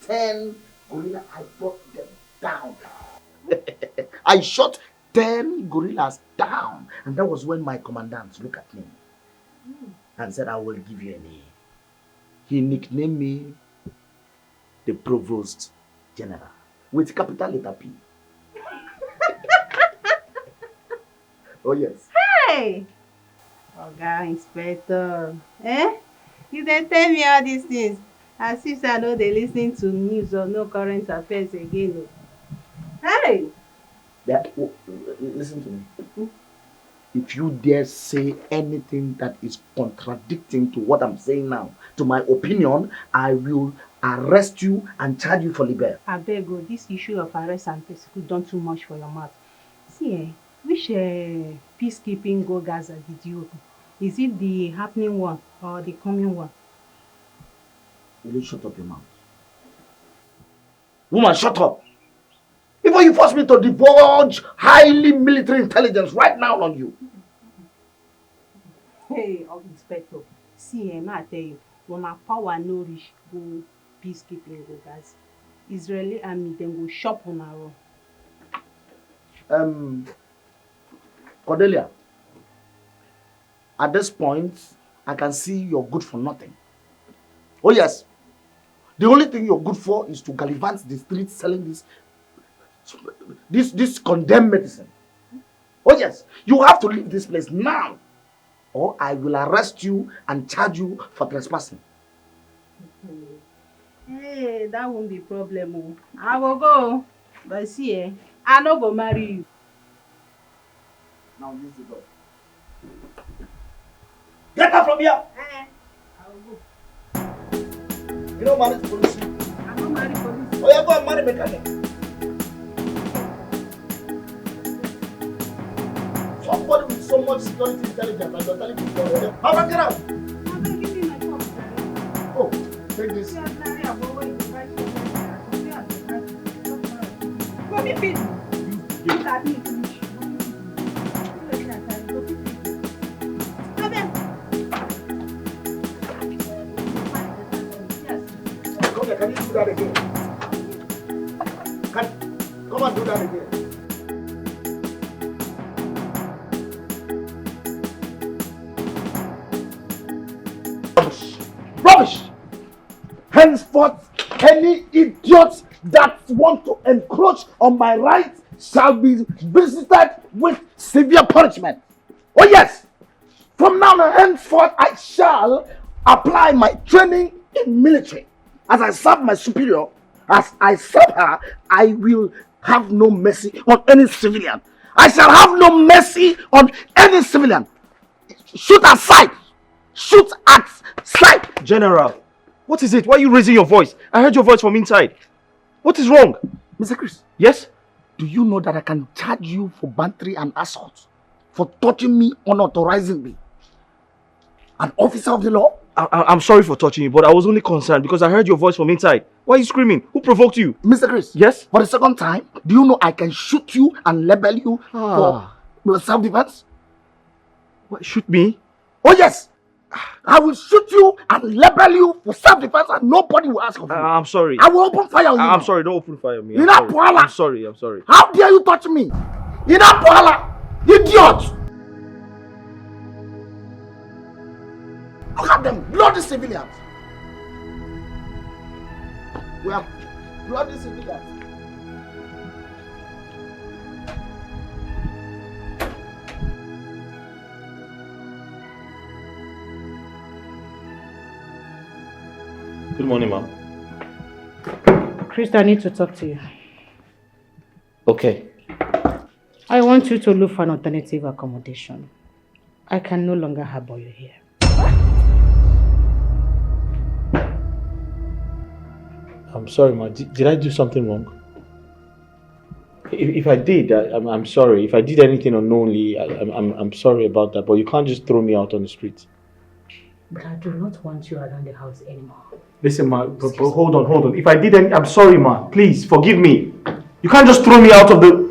10 gorilla, I brought them down. I shot 10 gorillas down. And that was when my commandant looked at me and said, I will give you a name. He nicknamed me the Provost General with capital letter P. Oh yes. Hey! Oga Inspector. Eh? You dey tell me all these things as if I know they listening to news or no current affairs again. Hey! Listen to me. If you dare say anything that is contradicting to what I'm saying now, to my opinion, I will arrest you and charge you for libel. Abeg, this issue of arrest and persecute done too much for your mouth. See, which peacekeeping go Gaza did you open? Is it the happening one or the coming one? Will you shut up your mouth? Woman, shut up! Before you force me to divulge highly military intelligence right now on you. Hey, Inspector. See, I tell you, when my power no reach go peacekeeping go Gaza, Israeli army then go shop on our own. Cordelia, at this point, I can see you're good for nothing. Oh yes, the only thing you're good for is to gallivant the streets selling this condemned medicine. Oh yes, you have to leave this place now, or I will arrest you and charge you for trespassing. Hey, that won't be a problem. I will go, but see, I no go marry you. Now use the door. Get out from here! I will go. You don't manage police. I don't marry police. Oh yeah, go and marry mechanic. Somebody with so much security intelligence and you're telling people already. How about get out? Abeg, give me my phone. Oh, take this. Go be busy. Look at me. Can you do that again? Come and do that again. Rubbish! Rubbish! Henceforth, any idiots that want to encroach on my rights shall be visited with severe punishment. Oh yes! From now on henceforth, I shall apply my training in military. As I serve my superior, as I serve her, I will have no mercy on any civilian. I shall have no mercy on any civilian. Shoot at sight. Shoot at sight. General, what is it? Why are you raising your voice? I heard your voice from inside. What is wrong? Mr. Chris. Yes? Do you know that I can charge you for battery and assault? For touching me unauthorizedly? An officer of the law? I'm sorry for touching you, but I was only concerned because I heard your voice from inside. Why are you screaming? Who provoked you? Mr. Chris. Yes? For the second time, do you know I can shoot you and label you for self-defense? What, shoot me? Oh yes! I will shoot you and label you for self-defense and nobody will ask of you. I'm sorry. I will open fire on you. I'm sorry, don't open fire on me. I'm sorry, I'm sorry. How dare you touch me? Idiot! Look at them, bloody civilians. We have bloody civilians. Good morning, ma'am. Chris, I need to talk to you. Okay. I want you to look for an alternative accommodation. I can no longer harbor you here. I'm sorry, ma. Did I do something wrong? If I did, I'm sorry. If I did anything unknowingly, I'm sorry about that. But you can't just throw me out on the street. But I do not want you around the house anymore. Listen, ma. But hold on. If I did anything, I'm sorry, ma. Please forgive me. You can't just throw me out of the.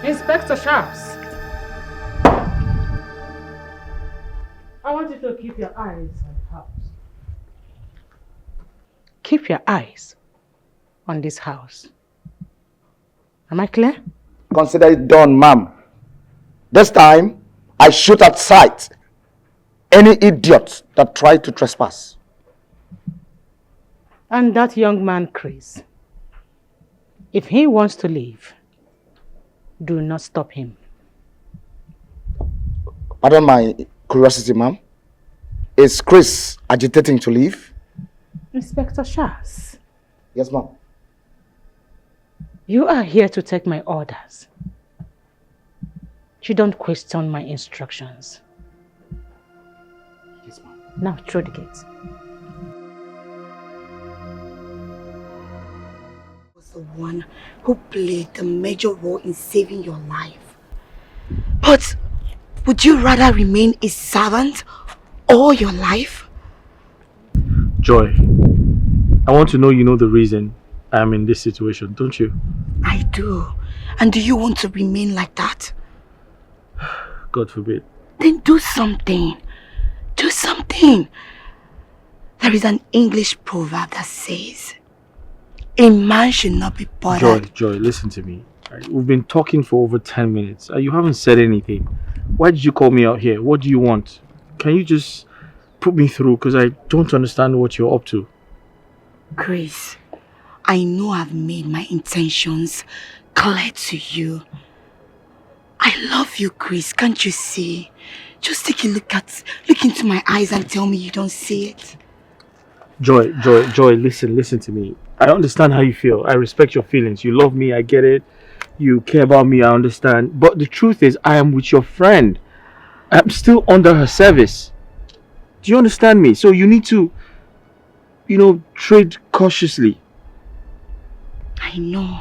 Inspector Sharps. I want you to keep your eyes on the house. Keep your eyes on this house. Am I clear? Consider it done, ma'am. This time, I shoot at sight any idiot that tried to trespass. And that young man, Chris, if he wants to leave, do not stop him. Pardon my curiosity, ma'am. Is Chris agitating to leave? Inspector Sharps, Yes, ma'am. you are here to take my orders. You don't question my instructions. Yes, ma'am. Now through the gate. Was the one who played the major role in saving your life. But would you rather remain a servant all your life? Joy, I want to know you know the reason I'm in this situation, don't you? I do. And do you want to remain like that? God forbid. Then do something. Do something. There is an English proverb that says, a man should not be bothered. Joy, listen to me. We've been talking for over 10 minutes. You haven't said anything. Why did you call me out here? What do you want? Can you just put me through? Because I don't understand what you're up to. Chris, I know I've made my intentions clear to you. I love you, Chris. Can't you see? Just take a look into my eyes and tell me you don't see it. Joy, listen to me. I understand how you feel. I respect your feelings. You love me, I get it. You care about me, I understand. But the truth is, I am with your friend. I'm still under her service. Do you understand me? So you need to, tread cautiously. I know.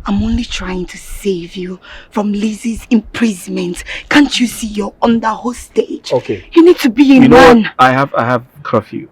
I'm only trying to save you from Lizzie's imprisonment. Can't you see you're under hostage? Okay. You need to be in You know one. what? I have curfew.